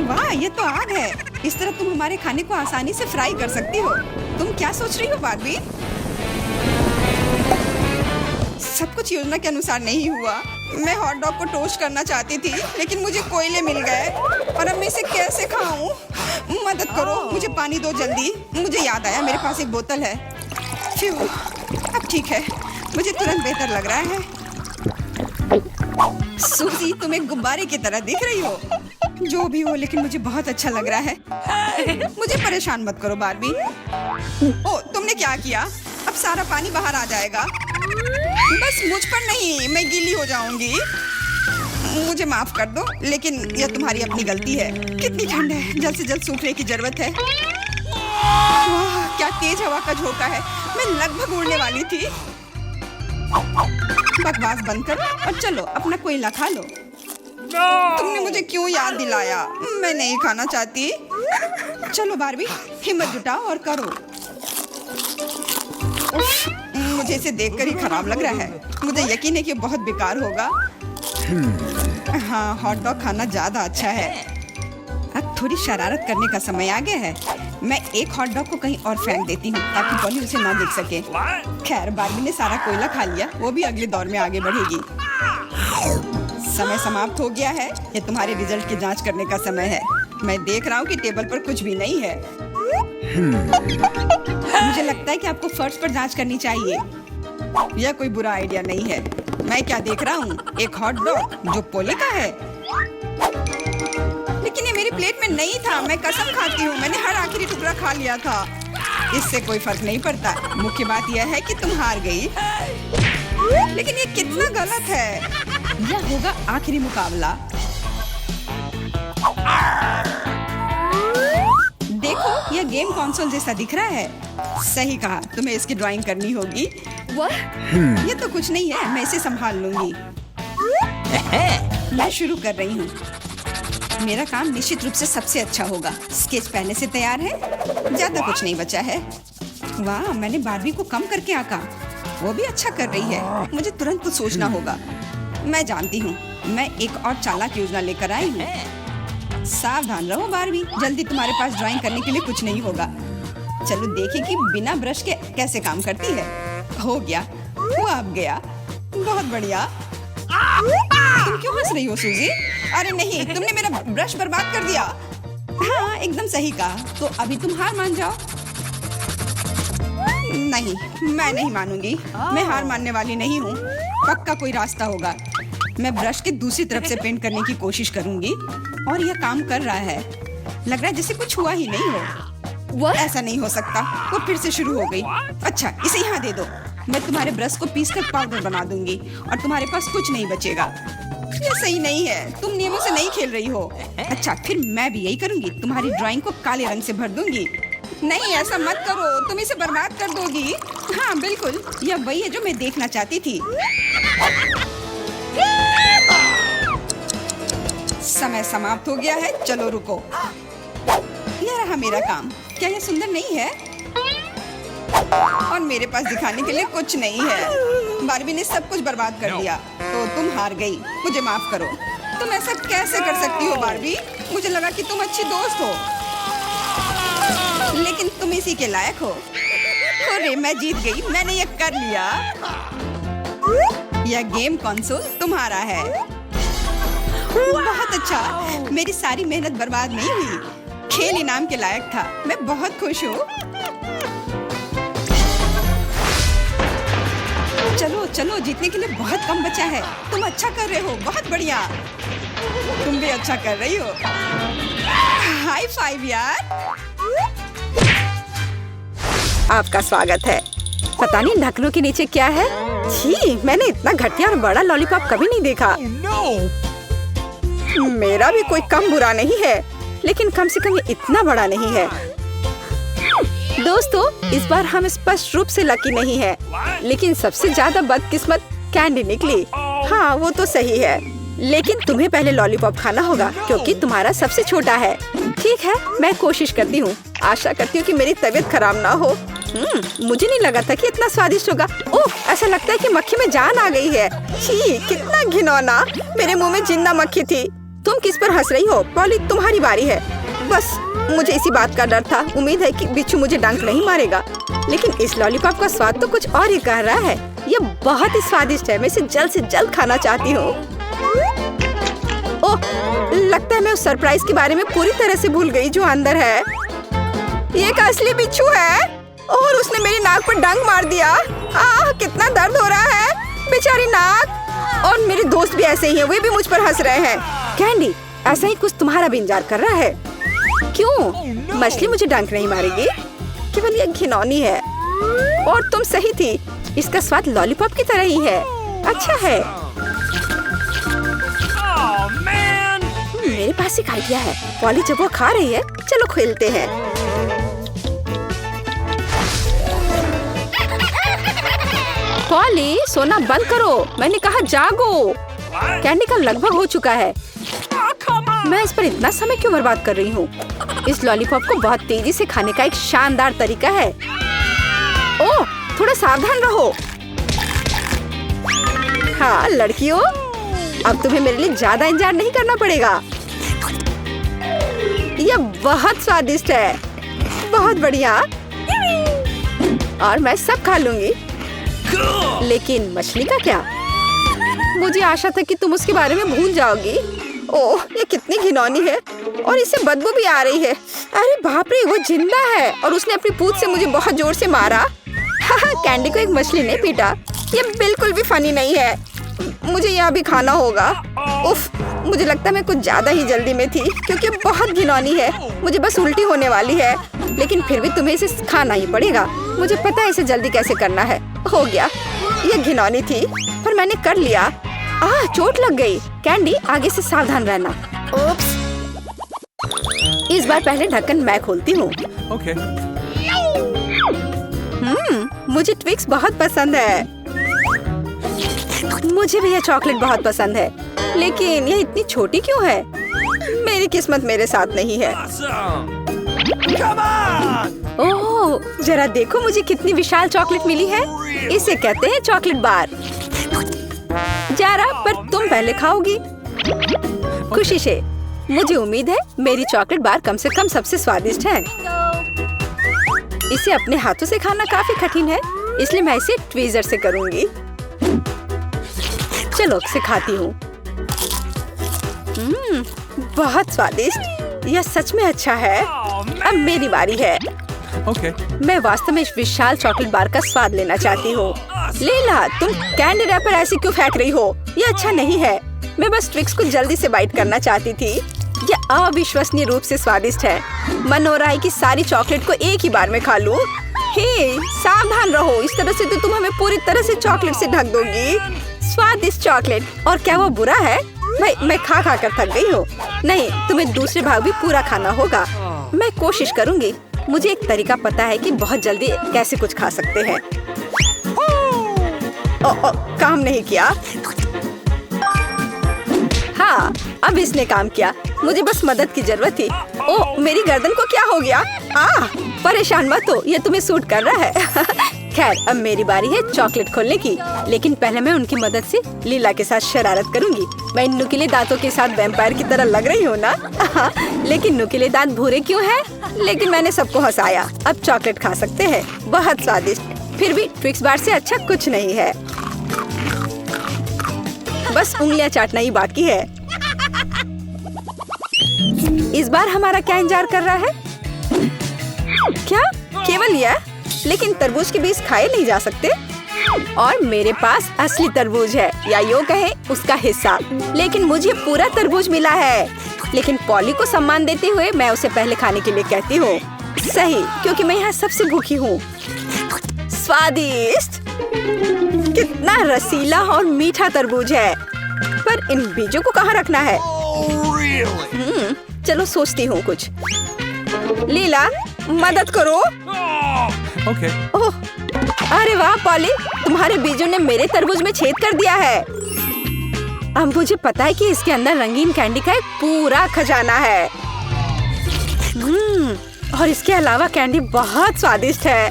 वाह, ये तो आग है। इस तरह तुम हमारे खाने को आसानी से फ्राई कर सकती हो। तुम क्या सोच रही हो बारबी? सब कुछ योजना के अनुसार नहीं हुआ। मैं हॉट डॉग को टोस्ट करना चाहती थी, लेकिन मुझे कोयले मिल गए। और अब मैं इसे कैसे खाऊं? मदद करो, मुझे पानी दो जल्दी। मुझे याद आया, मेरे पास एक बोतल है। अब ठीक है, मुझे तुरंत बेहतर लग रहा है। सूजी, तुम एक गुब्बारे की तरह दिख रही हो। जो भी हो, लेकिन मुझे बहुत अच्छा लग रहा है। मुझे परेशान मत करो बारबी। ओ, तुमने क्या किया? अब सारा पानी बाहर आ जाएगा। बस मुझ पर नहीं, मैं गीली हो जाऊंगी। मुझे माफ कर दो, लेकिन यह तुम्हारी अपनी गलती है। कितनी ठंड है, जल्द से जल्द सूखने की जरूरत है। वाह, क्या तेज हवा का झोंका है। मैं लगभग उड़ने वाली थी। बकवास बंद कर और चलो अपना कोयला खा लो। तुमने मुझे क्यों याद दिलाया? मैं नहीं खाना चाहती। चलो बारबी, हिम्मत जुटाओ और करो। उफ, मुझे इसे देखकर ही खराब लग रहा है। मुझे यकीन है कि बहुत बेकार होगा। हाँ, हॉट डॉग खाना ज्यादा अच्छा है। अब थोड़ी शरारत करने का समय आ गया है। मैं एक हॉट डॉग को कहीं और फेंक देती हूँ ताकि पॉली उसे ना देख सके। खैर, बारबी ने सारा कोयला खा लिया, वो भी अगले दौर में आगे बढ़ेगी। समय समाप्त हो गया है। ये तुम्हारे रिजल्ट की जांच करने का समय है। मैं देख रहा हूँ कि टेबल पर कुछ भी नहीं है। मुझे लगता है कि आपको फर्श पर जांच करनी चाहिए। यह कोई बुरा आइडिया नहीं है। मैं क्या देख रहा हूँ? एक हॉट डॉग जो पोली का है। लेकिन ये मेरी प्लेट में नहीं था। मैं कसम खाती हूँ, मैंने हर आखिरी टुकड़ा खा लिया था। इससे कोई फर्क नहीं पड़ता। मुख्य बात यह है कि तुम हार गई। लेकिन ये कितना गलत है। यह होगा आखिरी मुकाबला। देखो, यह गेम कंसोल जैसा दिख रहा है। सही कहा, तुम्हें इसकी ड्राइंग करनी होगी। ये तो कुछ नहीं है, मैं इसे संभाल लूंगी। मैं शुरू कर रही हूँ। मेरा काम निश्चित रूप से सबसे अच्छा होगा। स्केच पहले से तैयार है, ज्यादा कुछ नहीं बचा है। वाह, मैंने बारबी को कम करके आंका। वो भी अच्छा कर रही है। मुझे तुरंत कुछ सोचना होगा। मैं जानती हूँ, मैं एक और चालाक योजना लेकर आई हूँ। सावधान रहो बारबी, जल्दी तुम्हारे पास ड्राइंग करने के लिए कुछ नहीं होगा। चलो देखें कि बिना ब्रश के कैसे काम करती है। हो गया, वो अब गया। बहुत बढ़िया। तुम क्यों हंस रही हो सूजी? अरे नहीं, तुमने मेरा ब्रश बर्बाद कर दिया। हाँ, एकदम सही कहा। तो अभी तुम हार मान जाओ। नहीं, मैं नहीं मानूंगी। मैं हार मानने वाली नहीं हूँ। पक्का कोई रास्ता होगा। मैं ब्रश के दूसरी तरफ से पेंट करने की कोशिश करूंगी और यह काम कर रहा है। लग रहा है जैसे कुछ हुआ ही नहीं हो। ऐसा नहीं हो सकता। वो फिर से शुरू हो गई। अच्छा, इसे यहाँ दे दो। मैं तुम्हारे ब्रश को पीसकर पाउडर बना दूंगी और तुम्हारे पास कुछ नहीं बचेगा। ये सही नहीं है। तुम नियमों से नहीं खेल रही हो। अच्छा, फिर मैं भी यही करूंगी। तुम्हारी ड्राइंग को काले रंग से भर दूंगी। नहीं, ऐसा मत करो, तुम इसे बर्बाद कर दोगी। हाँ बिल्कुल, यह वही है जो मैं देखना चाहती थी। समय समाप्त हो गया है। चलो रुको। यह रहा मेरा काम। क्या यह सुंदर नहीं है? और मेरे पास दिखाने के लिए कुछ नहीं है। बारबी ने सब कुछ बर्बाद कर दिया। तो तुम हार गई। मुझे माफ करो। तुम ऐसा कैसे कर सकती हो बारबी? मुझे लगा कि तुम अच्छी दोस्त हो, लेकिन तुम इसी के लायक हो। अरे, मैं जीत गई। मैंने ये कर लिया। यह गेम कंसोल तुम्हारा है। बहुत अच्छा। मेरी सारी मेहनत बर्बाद नहीं हुई। खेल इनाम के लायक था। मैं बहुत खुश हूँ। चलो चलो, जीतने के लिए बहुत कम बचा है। तुम अच्छा कर रहे हो। बहुत बढ़िया। तुम भी अच्छा कर रही हो। हाई फाइव यार। आपका स्वागत है। पता नहीं ढक्कनों के नीचे क्या है। छी, मैंने इतना घटिया और बड़ा लॉलीपॉप कभी नहीं देखा। मेरा भी कोई कम बुरा नहीं है, लेकिन कम से कम ये इतना बड़ा नहीं है। दोस्तों, इस बार हम स्पष्ट रूप से लकी नहीं है, लेकिन सबसे ज्यादा बदकिस्मत कैंडी निकली। हाँ, वो तो सही है, लेकिन तुम्हें पहले लॉलीपॉप खाना होगा क्योंकि तुम्हारा सबसे छोटा है। ठीक है, मैं कोशिश करती हूँ। आशा करती हूँ कि मेरी तबीयत खराब ना हो। मुझे नहीं लगा था कि इतना स्वादिष्ट होगा। ओह, ऐसा लगता है कि मक्खी में जान आ गई है। छी, कितना घिनौना। मेरे मुंह में जिंदा मक्खी थी। तुम किस पर हंस रही हो? पॉली, तुम्हारी बारी है। बस मुझे इसी बात का डर था। उम्मीद है कि बिच्छू मुझे डंक नहीं मारेगा। लेकिन इस लॉलीपॉप का स्वाद तो कुछ और ही कह रहा है। ये बहुत ही स्वादिष्ट है। मैं इसे जल्द से जल्द खाना चाहती हूँ। ओह, लगता है मैं उस सरप्राइज के बारे में पूरी तरह से भूल गई जो अंदर है। ये एक असली बिच्छू है और उसने मेरी नाक पर डंक मार दिया। कितना दर्द हो रहा है, बेचारी नाक। और मेरे दोस्त भी ऐसे ही हैं, वे भी मुझ पर हंस रहे हैं। कैंडी, ऐसा ही कुछ तुम्हारा भी इंतजार कर रहा है। क्यों? मछली मुझे डंक नहीं मारेगी, केवल ये घिनौनी है। और तुम सही थी, इसका स्वाद लॉलीपॉप की तरह ही है। अच्छा है। मेरे पास एक आइडिया है। पॉली जब वो खा रही है, चलो खेलते हैं। पॉली, सोना बंद करो, मैंने कहा जागो। कैंडी का लगभग हो चुका है। मैं इस पर इतना समय क्यों बर्बाद कर रही हूँ? इस लॉलीपॉप को बहुत तेजी से खाने का एक शानदार तरीका है। ओह, थोड़ा सावधान रहो। हाँ लड़कियों, अब तुम्हें मेरे लिए ज्यादा इंतजार नहीं करना पड़ेगा। यह बहुत स्वादिष्ट है, बहुत बढ़िया। और मैं सब खा लूंगी। लेकिन मछली का क्या? मुझे आशा था कि तुम उसके बारे में भूल जाओगी। ओह, ये कितनी घिनौनी है और इससे बदबू भी आ रही है। अरे बाप रे, वो जिंदा है और उसने अपनी पूंछ से मुझे बहुत जोर से मारा। कैंडी को एक मछली ने पीटा। ये बिल्कुल भी फनी नहीं है। मुझे यहाँ भी खाना होगा। उफ, मुझे लगता है मैं कुछ ज्यादा ही जल्दी में थी क्योंकि बहुत घिनौनी है। मुझे बस उल्टी होने वाली है, लेकिन फिर भी तुम्हें इसे खाना ही पड़ेगा। मुझे पता है इसे जल्दी कैसे करना है। हो गया, ये घिनौनी थी पर मैंने कर लिया। चोट लग गई। कैंडी, आगे से सावधान रहना। उप्स। इस बार पहले ढक्कन मैं खोलती हूँ। Okay. मुझे ट्विक्स बहुत पसंद है। मुझे भी यह चॉकलेट बहुत पसंद है, लेकिन यह इतनी छोटी क्यों है? मेरी किस्मत मेरे साथ नहीं है। Awesome. Come on. ओह, जरा देखो मुझे कितनी विशाल चॉकलेट मिली है। इसे कहते हैं चॉकलेट बार। जरा, पर तुम पहले खाओगी। खुशी से। मुझे उम्मीद है मेरी चॉकलेट बार कम से कम सबसे स्वादिष्ट है। इसे अपने हाथों से खाना काफी कठिन है, इसलिए मैं इसे ट्वीजर से करूंगी। चलो इसे खाती हूँ। बहुत स्वादिष्ट। यह सच में अच्छा है। अब मेरी बारी है। Okay. मैं वास्तव में इस विशाल चॉकलेट बार का स्वाद लेना चाहती हूँ। लीला, तुम कैंडी रैपर ऐसे क्यों फेंक रही हो? ये अच्छा नहीं है। मैं बस ट्विक्स को जल्दी से बाइट करना चाहती थी। यह अविश्वसनीय रूप से स्वादिष्ट है। मन हो रहा है कि सारी चॉकलेट को एक ही बार में खा लूं। हे, सावधान रहो, इस तरह से तो तुम हमें पूरी तरह से चॉकलेट से ढक दोगी। स्वादिष्ट चॉकलेट। और क्या वो बुरा है? मैं खा खा कर थक गई हूँ। नहीं, तुम्हें दूसरे भाग भी पूरा खाना होगा। मैं कोशिश करूंगी। मुझे एक तरीका पता है कि बहुत जल्दी कैसे कुछ खा सकते हैं। काम नहीं किया। हाँ, अब इसने काम किया। मुझे बस मदद की जरूरत थी। ओह, मेरी गर्दन को क्या हो गया? परेशान मत हो, ये तुम्हें सूट कर रहा है। खैर, अब मेरी बारी है चॉकलेट खोलने की, लेकिन पहले मैं उनकी मदद से लीला के साथ शरारत करूंगी। मैं नुकीले दांतों के साथ वैम्पायर की तरह लग रही हूँ ना? लेकिन नुकीले दांत भूरे क्यों हैं? लेकिन मैंने सबको हंसाया। अब चॉकलेट खा सकते हैं। बहुत स्वादिष्ट। फिर भी ट्विक्स बार से अच्छा कुछ नहीं है। बस उंगलियां चाटना ही बाकी है। इस बार हमारा क्या इंतजार कर रहा है? क्या केवल यह? लेकिन तरबूज के बीज खाए नहीं जा सकते। और मेरे पास असली तरबूज है, या यूं कहें उसका हिस्सा। लेकिन मुझे पूरा तरबूज मिला है। लेकिन पॉली को सम्मान देते हुए मैं उसे पहले खाने के लिए कहती हूँ। सही, क्योंकि मैं यहाँ सबसे भूखी हूँ। स्वादिष्ट। कितना रसीला और मीठा तरबूज है। पर इन बीजों को कहाँ रखना है? Really? चलो सोचती हूँ कुछ। लीला, मदद करो। Okay. ओह, अरे वाह पॉली, तुम्हारे बीजों ने मेरे तरबूज में छेद कर दिया है। अब मुझे पता है कि इसके अंदर रंगीन कैंडी का एक पूरा खजाना है। और इसके अलावा कैंडी बहुत स्वादिष्ट है।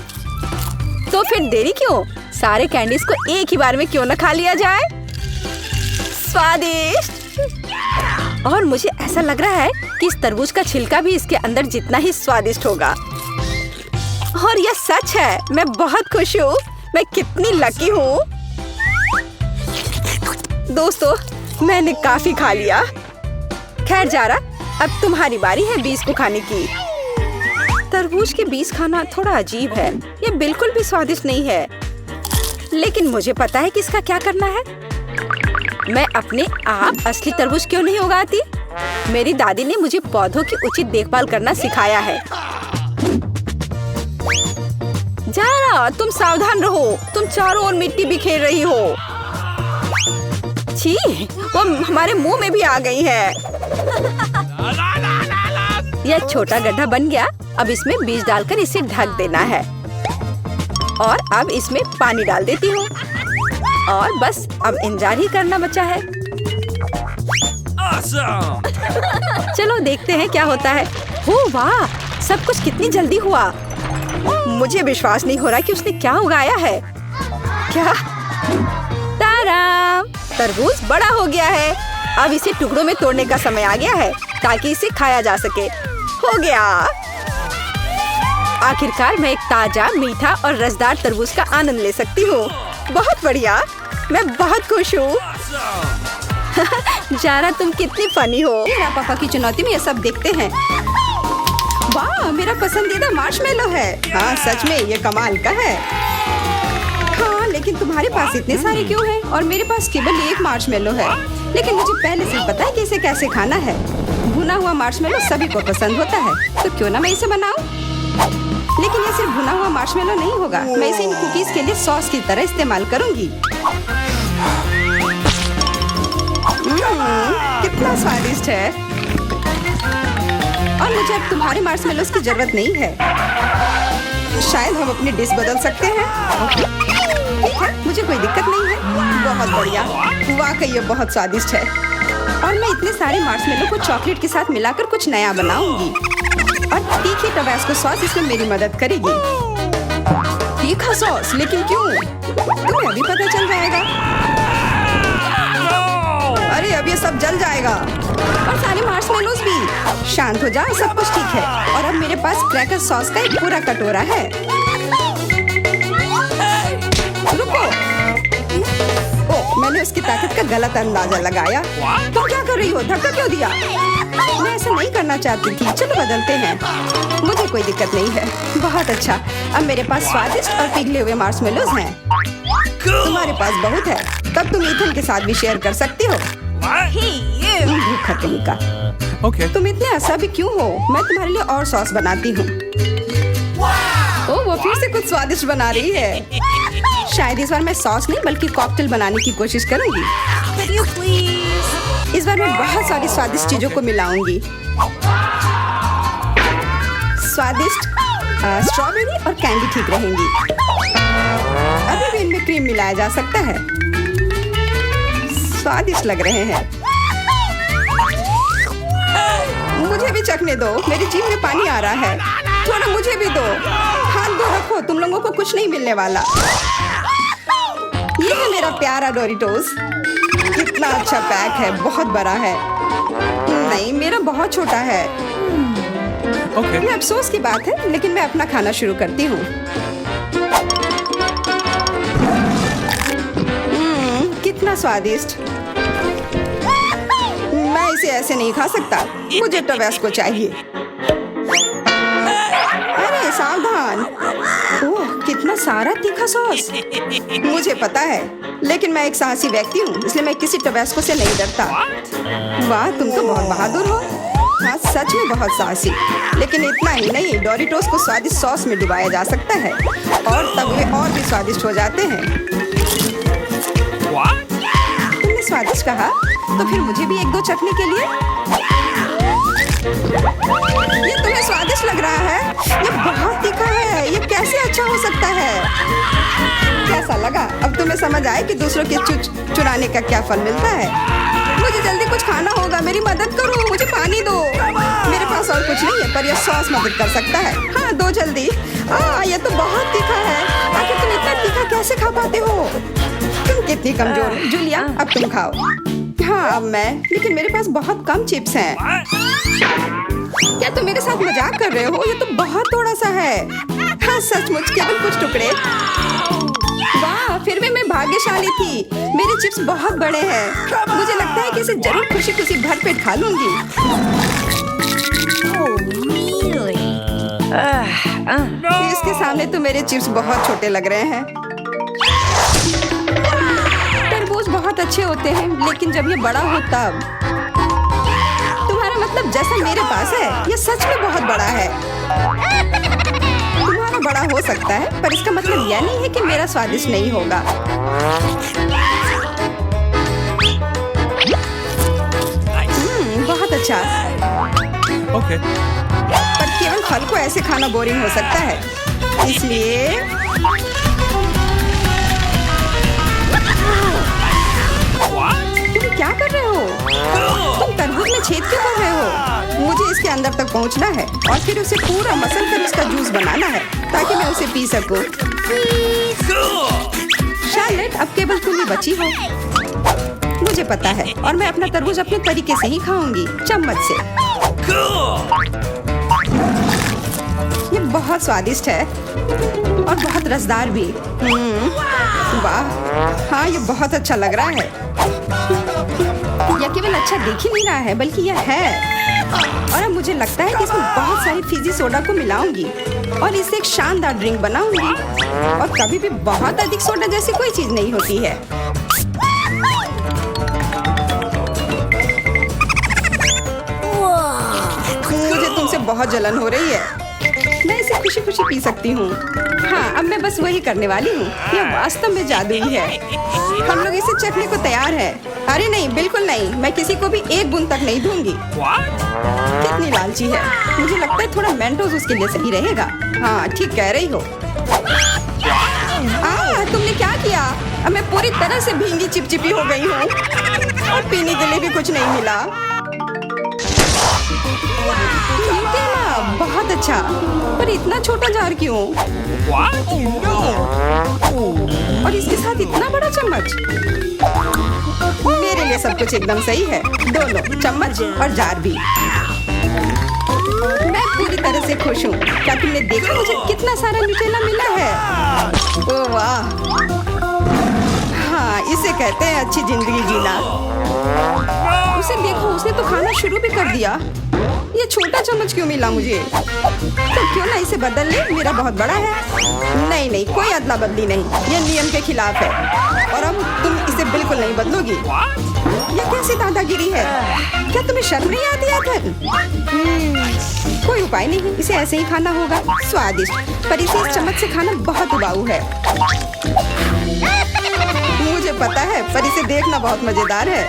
तो फिर देरी क्यों? सारे कैंडीज को एक ही बार में क्यों न खा लिया जाए? स्वादिष्ट। और मुझे ऐसा लग रहा है कि इस तरबूज का छिलका भी इसके अंदर जितना ही स्वादिष्ट होगा। और यह सच है। मैं बहुत खुश हूँ। मैं कितनी लकी हूँ। दोस्तों, मैंने काफी खा लिया। खैर जारा, अब तुम्हारी बारी है बीज को खाने की। तरबूज के बीज खाना थोड़ा अजीब है। ये बिल्कुल भी स्वादिष्ट नहीं है। लेकिन मुझे पता है कि इसका क्या करना है। मैं अपने आप असली तरबूज क्यों नहीं उगाती? मेरी दादी ने मुझे पौधों की उचित देखभाल करना सिखाया है। जारा, तुम सावधान रहो, तुम चारों ओर मिट्टी बिखेर रही हो। छी, वो हमारे मुंह में भी आ गई है। यह छोटा गड्ढा बन गया। अब इसमें बीज डालकर इसे ढक देना है और अब इसमें पानी डाल देती हूँ और बस अब इंतजार ही करना बचा है। Awesome! चलो देखते हैं क्या होता है। ओह वाह, सब कुछ कितनी जल्दी हुआ। मुझे विश्वास नहीं हो रहा कि उसने क्या उगाया है। क्या? ताराम! तरबूज बड़ा हो गया है। अब इसे टुकड़ों में तोड़ने का समय आ गया है ताकि इसे खाया जा सके। हो गया। आखिरकार मैं एक ताजा, मीठा और रसदार तरबूज का आनंद ले सकती हूँ। बहुत बढ़िया, मैं बहुत खुश हूँ। जारा, तुम कितनी फनी हो। मेरा पापा की चुनौती में ये सब देखते हैं। वाह, मेरा पसंदीदा मार्शमेलो है। हाँ, सच में ये कमाल का है। हाँ, लेकिन तुम्हारे पास इतने सारे क्यों हैं? और मेरे पास केवल एक मार्शमेलो है। लेकिन मुझे पहले से ही पता है कि इसे कैसे खाना है। भुना हुआ मार्शमेलो सभी को पसंद होता है, तो क्यों ना मैं इसे बनाऊं? लेकिन ये सिर्फ भुना हुआ मार्शमेलो नहीं होगा। मैं इसे इन कुकीज के लिए सॉस की तरह इस्तेमाल करूंगी। कितना स्वादिष्ट है। और मुझे अब तुम्हारे मार्शमेलोस की जरूरत नहीं है। शायद हम अपनी डिश बदल सकते हैं। ठीक है, मुझे कोई दिक्कत नहीं है। बहुत बढ़िया, वाकई ये बहुत स्वादिष्ट है। और मैं इतने सारे मार्शमेलो को चॉकलेट के साथ मिलाकर कुछ नया बनाऊंगी। और तीखी टबास्को सॉस इसमें मेरी मदद करेगी। तीखा सॉस? लेकिन क्यों? तुम्हें अभी पता चल जाएगा। अरे अब ये सब जल जाएगा और सारे मार्शमेलोस भी। शांत हो जाओ, सब कुछ ठीक है। और अब मेरे पास क्रैकर सॉस का एक पूरा कटोरा है। रुको, ओह, मैंने उसकी ताकत का गलत अंदाजा लगाया। तुम क्या कर रही हो? धक्का क्यों दिया? मैं ऐसा नहीं करना चाहती थी। चलो बदलते हैं, मुझे कोई दिक्कत नहीं है। बहुत अच्छा, अब मेरे पास स्वादिष्ट और पिघले हुए मार्शमेलोस हैं। तुम्हारे पास बहुत है, तब तुम ईथन के साथ भी शेयर कर सकती हो। भूखा कहीं का। Okay. तुम इतने असभ्य क्यों हो? मैं तुम्हारे लिए और सॉस बनाती हूँ। ओह, वो फिर से कुछ स्वादिष्ट बना रही है। शायद इस बार मैं सॉस नहीं बल्कि कॉकटेल बनाने की कोशिश करूंगी। इस बार मैं बहुत सारी स्वादिष्ट चीजों को मिलाऊंगी। स्वादिष्ट स्ट्रॉबेरी और कैंडी ठीक रहेंगी। अभी भी इनमें क्रीम मिलाया जा सकता है। स्वादिष्ट लग रहे हैं। मुझे भी चखने दो, मेरी जीभ में पानी आ रहा है। थोड़ा मुझे भी दो। हाथ दो, रखो, तुम लोगों को कुछ नहीं मिलने वाला। ये है मेरा प्यारा डोरिटोस। कितना अच्छा पैक है, बहुत बड़ा है। नहीं, मेरा बहुत छोटा है। Okay. ये अफसोस की बात है, लेकिन मैं अपना खाना शुरू करती हूँ। कितना स्वादिष्ट। मैं इसे ऐसे नहीं खा सकता, मुझे टबास्को चाहिए। अरे सावधान। ओह, कितना सारा तीखा सॉस। मुझे पता है, लेकिन मैं एक साहसी व्यक्ति हूँ, इसलिए मैं किसी टबास्को से नहीं डरता। वाह, तुम तो बहुत बहादुर हो। हाँ, सच में बहुत साहसी। लेकिन इतना ही नहीं, डोरिटोस को स्वादिष्ट सॉस में डुबाया जा सकता है और तब वे और भी स्वादिष्ट हो जाते हैं। तुमने स्वादिष्ट कहा, तो फिर मुझे भी एक दो चखने के लिए। ये तुम्हें स्वादिष्ट लग रहा है? ये बहुत तीखा है, ये कैसे अच्छा हो सकता है? कैसा लगा? अब तुम्हें समझ आए कि दूसरों के चुराने का क्या फल मिलता है। मुझे जल्दी कुछ खाना होगा, मेरी मदद करो, मुझे पानी दो। मेरे पास और कुछ नहीं है, पर यह सॉस मदद कर सकता है। हाँ, दो जल्दी। ये तो बहुत तीखा है। आखिर तुम इतना तीखा कैसे खा पाते हो? तुम कितनी कमजोर हो। जूलिया, अब तुम खाओ। हाँ, अब मैं। लेकिन मेरे पास बहुत कम चिप्स हैं। क्या तुम मेरे साथ मजाक कर रहे हो? ये तो बहुत थोड़ा सा है। हाँ, सचमुच केवल कुछ टुकड़े। वाह, फिर भी मैं भाग्यशाली थी। मेरे चिप्स बहुत बड़े हैं। मुझे लगता है कि इसे जरूर खुशी खुशी भरपेट खा लूंगी। इसके सामने तो मेरे चिप्स बहुत छोटे लग रहे हैं। तरबूज बहुत अच्छे होते हैं, लेकिन जब ये बड़ा हो तब। तुम्हारा मतलब जैसा मेरे पास है, ये सच में बहुत बड़ा है। तुम्हारा बड़ा हो सकता है, पर इसका मतलब यह नहीं है कि मेरा स्वादिष्ट नहीं होगा। बहुत अच्छा। Okay. पर केवल फल को ऐसे खाना बोरिंग हो सकता है, इसलिए तुम क्या कर रहे हो? तुम तरबूज में छेद क्यों कर रहे हो? मुझे इसके अंदर तक पहुंचना है और फिर उसे पूरा मसल कर उसका जूस बनाना है ताकि मैं उसे पी सकूं। शार्लेट, अब केवल तुम ही बची हो। मुझे पता है, और मैं अपना तरबूज अपने तरीके से ही खाऊंगी, चम्मच से। ये बहुत स्वादिष्ट है और बहुत रसदार भी। वाह, हाँ, ये बहुत अच्छा लग रहा है। यह केवल अच्छा दिख ही नहीं रहा है, बल्कि यह है। और अब मुझे लगता है कि इसमें बहुत सारी फिजी सोडा को मिलाऊंगी और इससे एक शानदार ड्रिंक बनाऊंगी। और कभी भी बहुत अधिक सोडा जैसी कोई चीज नहीं होती है। मुझे तुमसे बहुत जलन हो रही है। मैं इसे खुशी खुशी पी सकती हूँ। हाँ, अब मैं बस वही करने वाली हूँ। यह वास्तव में जादुई है। हम लोग इसे चखने को तैयार है। अरे नहीं, बिल्कुल नहीं। मैं किसी को भी एक बूंद तक नहीं दूंगी। कितनी लालची है। मुझे लगता है थोड़ा मेंटोस उसके लिए सही रहेगा। हाँ, ठीक कह रही हो। तुमने क्या किया? अब मैं पूरी तरह से भींगी चिपचिपी हो गई हूँ और पीने के लिए भी कुछ नहीं मिला। बहुत अच्छा, पर इतना छोटा जार क्यों? और इसके साथ इतना बड़ा चम्मच। मेरे लिए सब कुछ एकदम सही है, दोनों चम्मच और जार भी। मैं पूरी तरह से खुश हूँ। क्या तुमने देखा मुझे कितना सारा न्यूटेला मिला है? ओह वाह, हाँ, इसे कहते हैं अच्छी जिंदगी जीना। उसे देखो, उसने तो खाना शुरू भी कर दिया। ये छोटा चम्मच क्यों मिला मुझे? तो क्यों ना इसे बदल ले, मेरा बहुत बड़ा है। नहीं नहीं, कोई अदला बदली नहीं, ये नियम के खिलाफ है। और अब तुम इसे बिल्कुल नहीं बदलोगी। ये कैसी दादागिरी है? क्या तुम्हें शर्म नहीं आती है? कोई उपाय नहीं, इसे ऐसे ही खाना होगा। स्वादिष्ट, पर इसे इस चम्मच से खाना बहुत उबाऊ है। मुझे पता है, पर इसे देखना बहुत मजेदार है।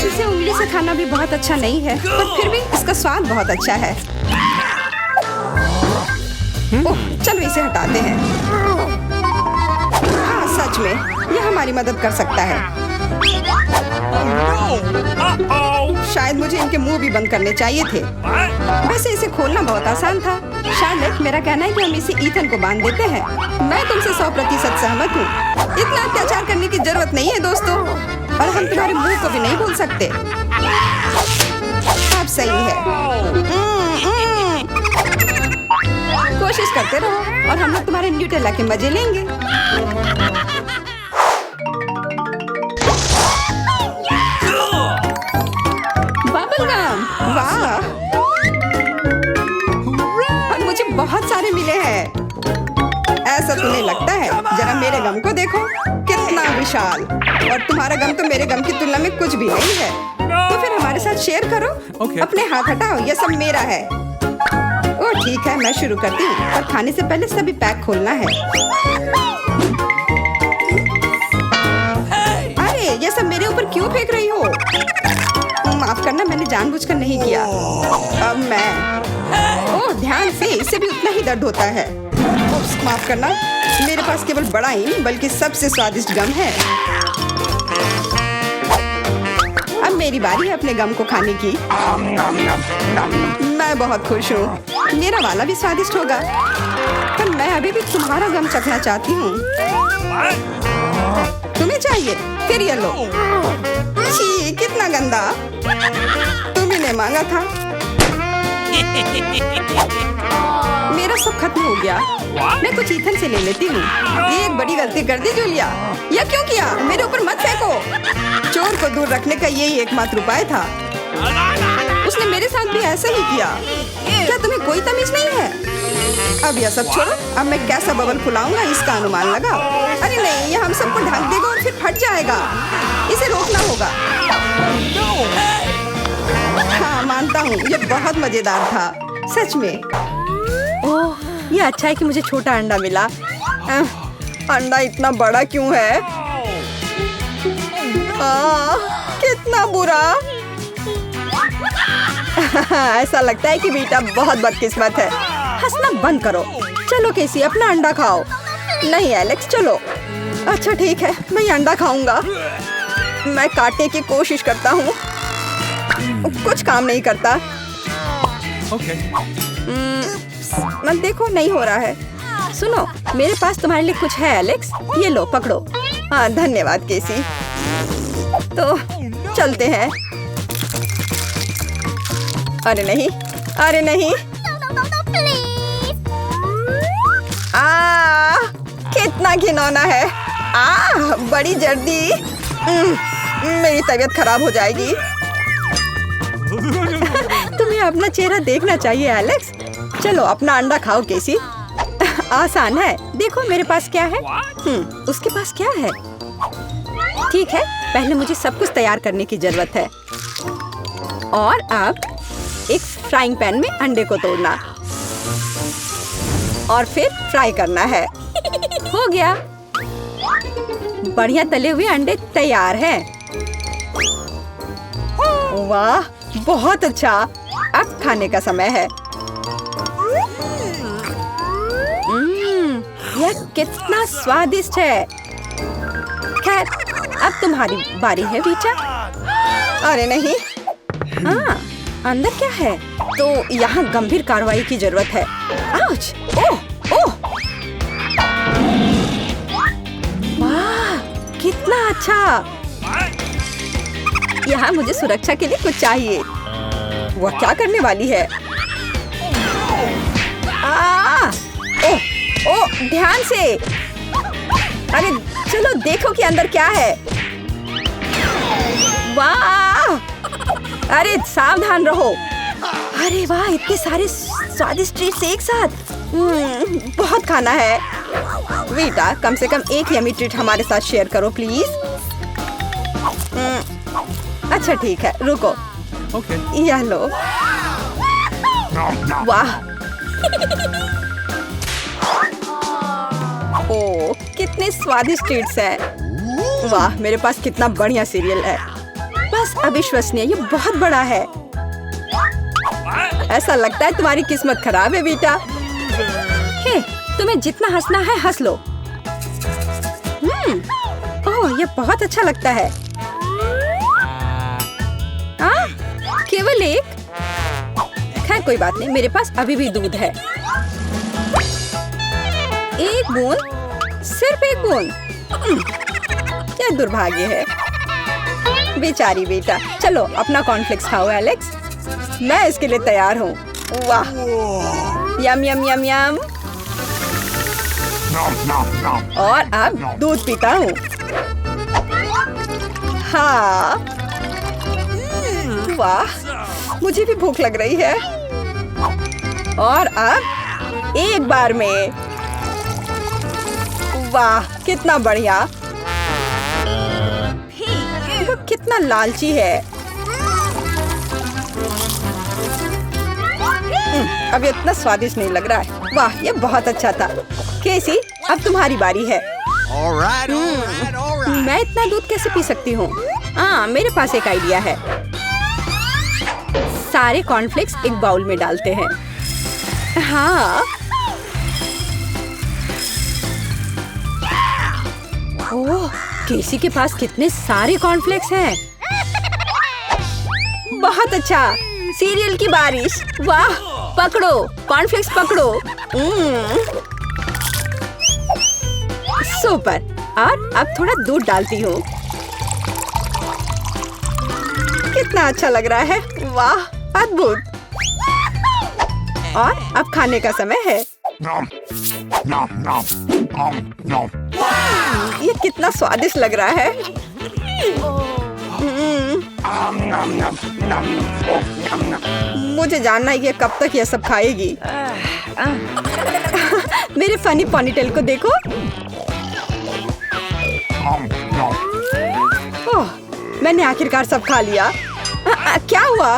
इसे उंगली से खाना भी बहुत अच्छा नहीं है, पर फिर भी इसका स्वाद बहुत अच्छा है। ओह, चलो इसे हटाते हैं। हाँ, सच में यह हमारी मदद कर सकता है। शायद मुझे इनके मुंह भी बंद करने चाहिए थे। वैसे इसे खोलना बहुत आसान था। शार्लेट, मेरा कहना है कि हम इसे ईथन को बांध देते हैं। मैं तुमसे 100% सहमत हूँ। इतना अत्याचार करने की जरूरत नहीं है दोस्तों, और हम तुम्हारे मुंह को भी नहीं भूल सकते। अब सही है। कोशिश करते रहो और हम लोग तुम्हारे न्यूटेला के मजे लेंगे। बबल गम, वाह, और मुझे बहुत सारे मिले हैं। ऐसा तुम्हें लगता है? जरा मेरे गम को देखो, कितना विशाल। और तुम्हारा गम तो मेरे गम की तुलना में कुछ भी नहीं है। तो फिर हमारे साथ शेयर करो। अपने हाथ हटाओ, यह सब मेरा है। ओह ठीक है, मैं शुरू करती हूँ, पर खाने से पहले सभी पैक खोलना है। अरे, ये सब मेरे ऊपर क्यों फेंक रही हो? माफ करना, मैंने जानबूझकर नहीं किया। अब मैं, ओह ध्यान से, इससे भी उतना ही दर्द होता है। माफ करना, मेरे पास केवल बड़ा ही नहीं बल्कि सबसे स्वादिष्ट गम है। अब मेरी बारी है अपने गम को खाने की। मैं बहुत खुश हूँ। मेरा वाला भी स्वादिष्ट होगा, पर मैं अभी भी तुम्हारा गम चखना चाहती हूँ। तुम्हें चाहिए? फिर ये लो। छी, कितना गंदा। तुम्ही ने मांगा था। मेरा सब खत्म हो गया। मैं कुछ ईथन से ले लेती हूँ। ये एक बड़ी गलती कर दी जूलिया। यह क्यों किया? मेरे ऊपर मत फेंको। चोर को दूर रखने का यही एकमात्र उपाय था। उसने मेरे साथ भी ऐसा ही किया। क्या तुम्हें कोई तमीज नहीं है? अब यह सब छोड़ो, अब मैं कैसा बबल फुलाऊंगा इसका अनुमान लगाओ। अरे नहीं, ये हम सबको ढक देगा और फिर फट जाएगा। इसे रोकना होगा। हाँ, मानता हूँ, ये बहुत मजेदार था, सच में। ओह, ये अच्छा है कि मुझे छोटा अंडा मिला। अंडा इतना बड़ा क्यों है? कितना बुरा। ऐसा लगता है कि बेटा बहुत बदकिस्मत है। हंसना बंद करो। चलो केसी, अपना अंडा खाओ। नहीं एलेक्स, चलो। अच्छा ठीक है, मैं ये अंडा खाऊंगा। मैं काटने की कोशिश करता हूँ, कुछ काम नहीं करता। Okay. मत देखो, नहीं हो रहा है। सुनो, मेरे पास तुम्हारे लिए कुछ है एलेक्स, ये लो पकड़ो। हाँ धन्यवाद केसी। तो चलते हैं। अरे नहीं, अरे नहीं। कितना घिनौना है। बड़ी जर्दी। मेरी तबीयत खराब हो जाएगी। तुम्हें अपना चेहरा देखना चाहिए एलेक्स। चलो अपना अंडा खाओ केसी। आसान है, देखो मेरे पास क्या है। उसके पास क्या है? ठीक है, पहले मुझे सब कुछ तैयार करने की जरूरत है। और अब एक फ्राइंग पैन में अंडे को तोड़ना और फिर फ्राई करना है। हो गया, बढ़िया तले हुए अंडे तैयार हैं। वाह, बहुत अच्छा। अब खाने का समय है। यह कितना स्वादिष्ट है। खैर, अब तुम्हारी बारी है बीटा। अरे नहीं। अंदर क्या है? तो यहाँ गंभीर कार्रवाई की जरूरत है। आउच! ओह, ओह! वाह, कितना अच्छा। यहाँ मुझे सुरक्षा के लिए कुछ चाहिए। वह क्या करने वाली है? ओह, ओह, ध्यान से। अरे चलो देखो कि अंदर क्या है। वाह! अरे सावधान रहो। अरे वाह, इतने सारे स्वादिष्ट ट्रीट्स एक साथ। बहुत खाना है। वीटा, कम से कम एक यमी ट्रीट हमारे साथ शेयर करो प्लीज। अच्छा ठीक है, रुको। Okay. यह लो। वाह, ओह कितने स्वादिष्ट ट्रीट्स हैं। वाह, मेरे पास कितना बढ़िया सीरियल है। बस अविश्वसनीय, ये बहुत बड़ा है। ऐसा लगता है तुम्हारी किस्मत खराब है बेटा। हे, तुम्हें जितना हंसना है हंस लो। ओह, ये बहुत अच्छा लगता है। केवल एक? खैर कोई बात नहीं, मेरे पास अभी भी दूध है। एक बूंद, सिर्फ एक बूंद। क्या दुर्भाग्य है। बेचारी बेटा। चलो अपना कॉर्नफ्लेक्स खाओ एलेक्स, मैं इसके लिए तैयार हूँ। वाह, यम यम यम यम। और अब दूध पीता हूँ। हाँ, वाह, मुझे भी भूख लग रही है। और अब एक बार में। वाह, कितना बढ़िया। वो कितना लालची है। अब इतना स्वादिष्ट नहीं लग रहा है। वाह, ये बहुत अच्छा था। केसी, अब तुम्हारी बारी है। मैं इतना दूध कैसे पी सकती हूँ? मेरे पास एक आइडिया है। सारे कॉर्नफ्लेक्स एक बाउल में डालते हैं। हाँ। ओह, केसी के पास कितने सारे कॉर्नफ्लेक्स हैं। बहुत अच्छा, सीरियल की बारिश। वाह, पकड़ो कॉर्नफ्लेक्स, पकड़ो। सुपर। और अब थोड़ा दूध डालती हूँ। कितना अच्छा लग रहा है। वाह, अद्भुत। और अब खाने का समय है। ये कितना स्वादिष्ट लग रहा है। मुझे जानना है कि कब तक ये सब खाएगी। मेरे फनी पॉनीटेल को देखो। ओह, मैंने आखिरकार सब खा लिया। क्या हुआ?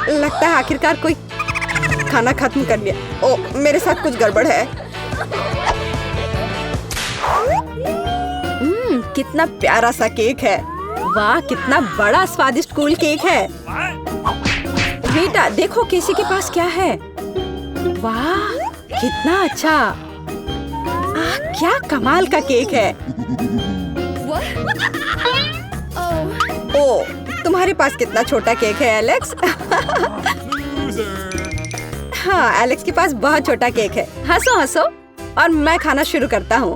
लगता है आखिरकार कोई खाना खत्म कर लिया। ओह, मेरे साथ कुछ गड़बड़ है। कितना प्यारा सा केक है। वाह, कितना बड़ा स्वादिष्ट कूल केक है। बेटा देखो केसी के पास क्या है। वाह, कितना अच्छा। क्या कमाल का केक है। ओह, तुम्हारे पास कितना छोटा केक है एलेक्स। हाँ, एलेक्स के पास बहुत छोटा केक है। हंसो हंसो और मैं खाना शुरू करता हूँ।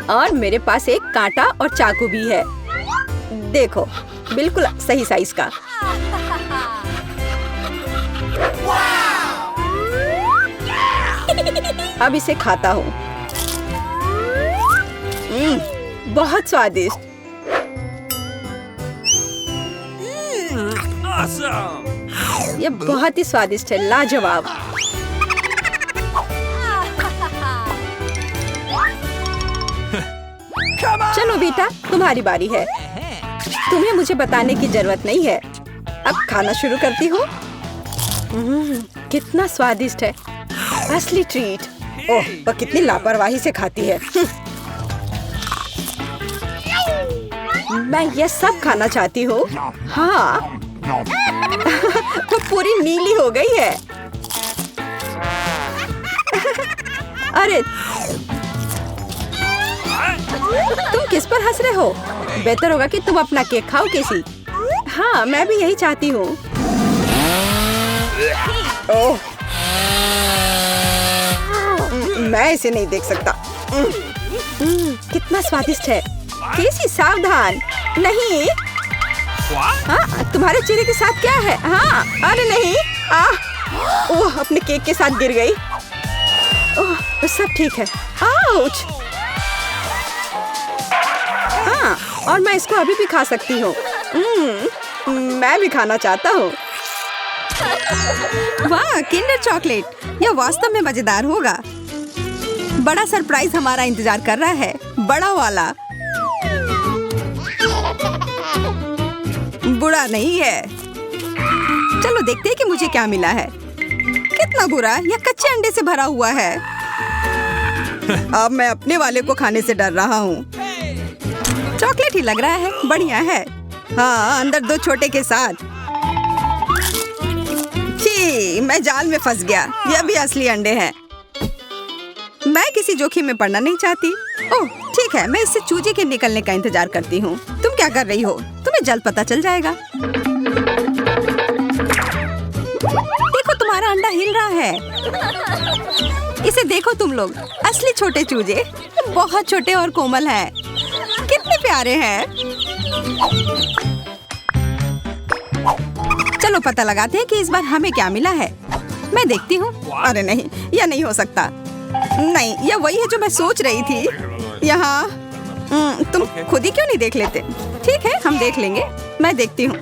और मेरे पास एक कांटा और चाकू भी है। देखो, बिल्कुल सही साइज का। अब इसे खाता हूँ। बहुत स्वादिष्ट। ये बहुत ही स्वादिष्ट है, लाजवाब। चलो बेटा, तुम्हारी बारी है। तुम्हें मुझे बताने की जरूरत नहीं है। अब खाना शुरू करती हूँ। कितना स्वादिष्ट है, असली ट्रीट। ओह, वह कितनी लापरवाही से खाती है। मैं ये सब खाना चाहती हूँ। हाँ, वो पूरी नीली हो गई है। अरे तुम किस पर हंस रहे हो? बेहतर होगा कि तुम अपना केक खाओ केसी। हाँ, मैं भी यही चाहती हूँ। ओह, मैं इसे नहीं देख सकता। कितना स्वादिष्ट है। केसी सावधान। नहीं। हाँ, तुम्हारे चेहरे के साथ क्या है? हाँ, अरे नहीं। ओह, अपने केक के साथ गिर गई। ओह, सब ठीक है। आउच। हाँ, और मैं इसको अभी भी खा सकती हूँ। मैं भी खाना चाहता हूँ। वाह, किंडर चॉकलेट। यह वास्तव में मजेदार होगा। बड़ा सरप्राइज हमारा इंतजार कर रहा है, बड़ा वाला। बुरा नहीं है। चलो देखते हैं कि मुझे क्या मिला है। कितना बुरा, यह कच्चे अंडे से भरा हुआ है। अब मैं अपने वाले को खाने से डर रहा हूँ। चॉकलेट ही लग रहा है, बढ़िया है। हाँ, अंदर दो छोटे के साथ। छी, मैं जाल में फंस गया। यह भी असली अंडे हैं। मैं किसी जोखिम में पड़ना नहीं चाहती। ओह, ठीक है, मैं इससे चूजे के निकलने का इंतजार करती हूँ। तुम क्या कर रही हो? तुम्हें जल्द पता चल जाएगा। देखो, तुम्हारा अंडा हिल रहा है। इसे देखो तुम लोग, असली छोटे चूजे। बहुत छोटे और कोमल हैं। कितने प्यारे हैं। चलो पता लगाते हैं कि इस बार हमें क्या मिला है। मैं देखती हूँ। अरे नहीं, यह नहीं हो सकता। नहीं, यह वही है जो मैं सोच रही थी। यहाँ तुम खुद ही क्यों नहीं देख लेते? ठीक है, हम देख लेंगे। मैं देखती हूँ।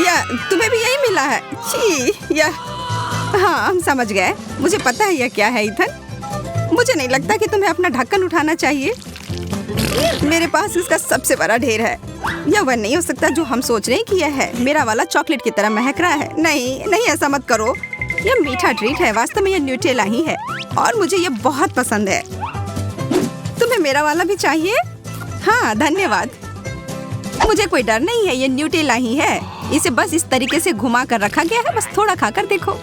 या तुम्हें भी यही मिला है? हाँ, हम समझ गए। मुझे पता है यह क्या है इथन। मुझे नहीं लगता कि तुम्हें अपना ढक्कन उठाना चाहिए। मेरे पास इसका सबसे बड़ा ढेर है। यह वह नहीं हो सकता जो हम सोच रहे हैं कि यह है। मेरा वाला चॉकलेट की तरह महक रहा है। नहीं नहीं, ऐसा मत करो। यह मीठा ट्रीट है। वास्तव में यह न्यूटेला ही है और मुझे यह बहुत पसंद है। तुम्हें मेरा वाला भी चाहिए? हाँ, धन्यवाद। मुझे कोई डर नहीं है, ये न्यूटेला ही है। इसे बस इस तरीके से घुमा कर रखा गया है। बस थोड़ा खाकर देखो।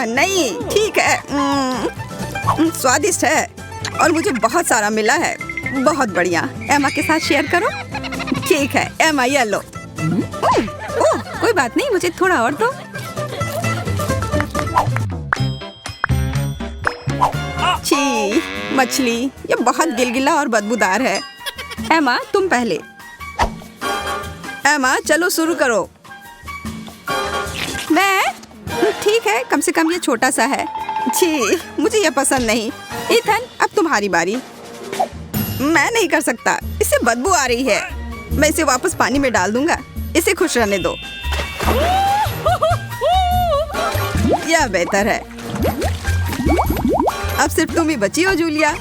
नहीं, ठीक है। स्वादिष्ट है और मुझे बहुत सारा मिला है। बहुत बढ़िया। एमा के साथ शेयर करो। ठीक है, एमा ये लो। ओह, कोई बात नहीं, मुझे थोड़ा और दो। छी, मछली। ये बहुत गिलगिला और बदबूदार है। एमा, तुम पहले। एमा, चलो शुरू करो। मैं? ठीक है, कम से कम ये छोटा सा है। छी, मुझे ये पसंद नहीं। इथन, अब तुम्हारी बारी। मैं नहीं कर सकता, इससे बदबू आ रही है। मैं इसे वापस पानी में डाल दूंगा। इसे खुश रहने दो। यह बेहतर है। अब सिर्फ तुम ही बची हो जूलिया।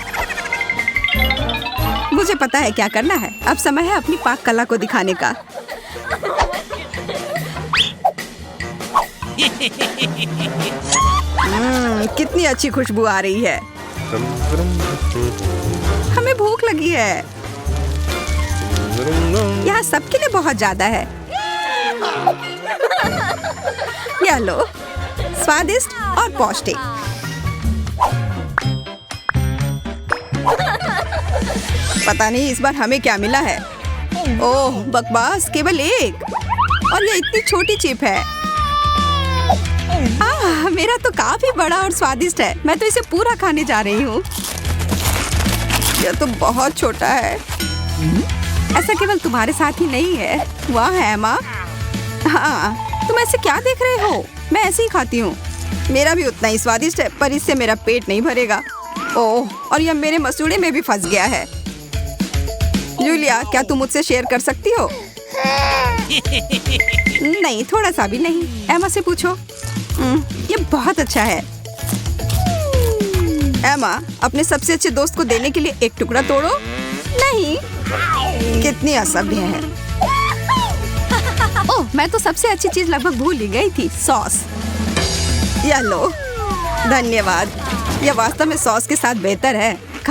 मुझे पता है क्या करना है। अब समय है अपनी पाक कला को दिखाने का। कितनी अच्छी खुशबू आ रही है। हमें भूख लगी है। यहाँ सबके लिए बहुत ज्यादा है। यह लो, स्वादिष्ट और पौष्टिक। पता नहीं इस बार हमें क्या मिला है। ओह बकवास, केवल एक। और ये इतनी छोटी चिप है। मेरा तो काफी बड़ा और स्वादिष्ट है। मैं तो इसे पूरा खाने जा रही हूँ। यह तो बहुत छोटा है। ऐसा केवल तुम्हारे साथ ही नहीं है। वाह है माँ। हाँ, तुम ऐसे क्या देख रहे हो? मैं ऐसे ही खाती हूँ। मेरा भी उतना ही स्वादिष्ट है, पर इससे मेरा पेट नहीं भरेगा। ओह, और यह मेरे मसूड़े में भी फंस गया है। जूलिया, क्या तुम मुझसे शेयर कर सकती हो? नहीं, थोड़ा सा भी नहीं। एमा से पूछो। ये बहुत अच्छा है। एमा, अपने सबसे अच्छे दोस्त को देने के लिए एक टुकड़ा तोड़ो। नहीं, कितनी असभ्य है। ओह, मैं तो सबसे अच्छी चीज लगभग भूल ही गई थी, सॉस। यह लो। धन्यवाद। यह वास्तव में सॉस के साथ बेहतर है।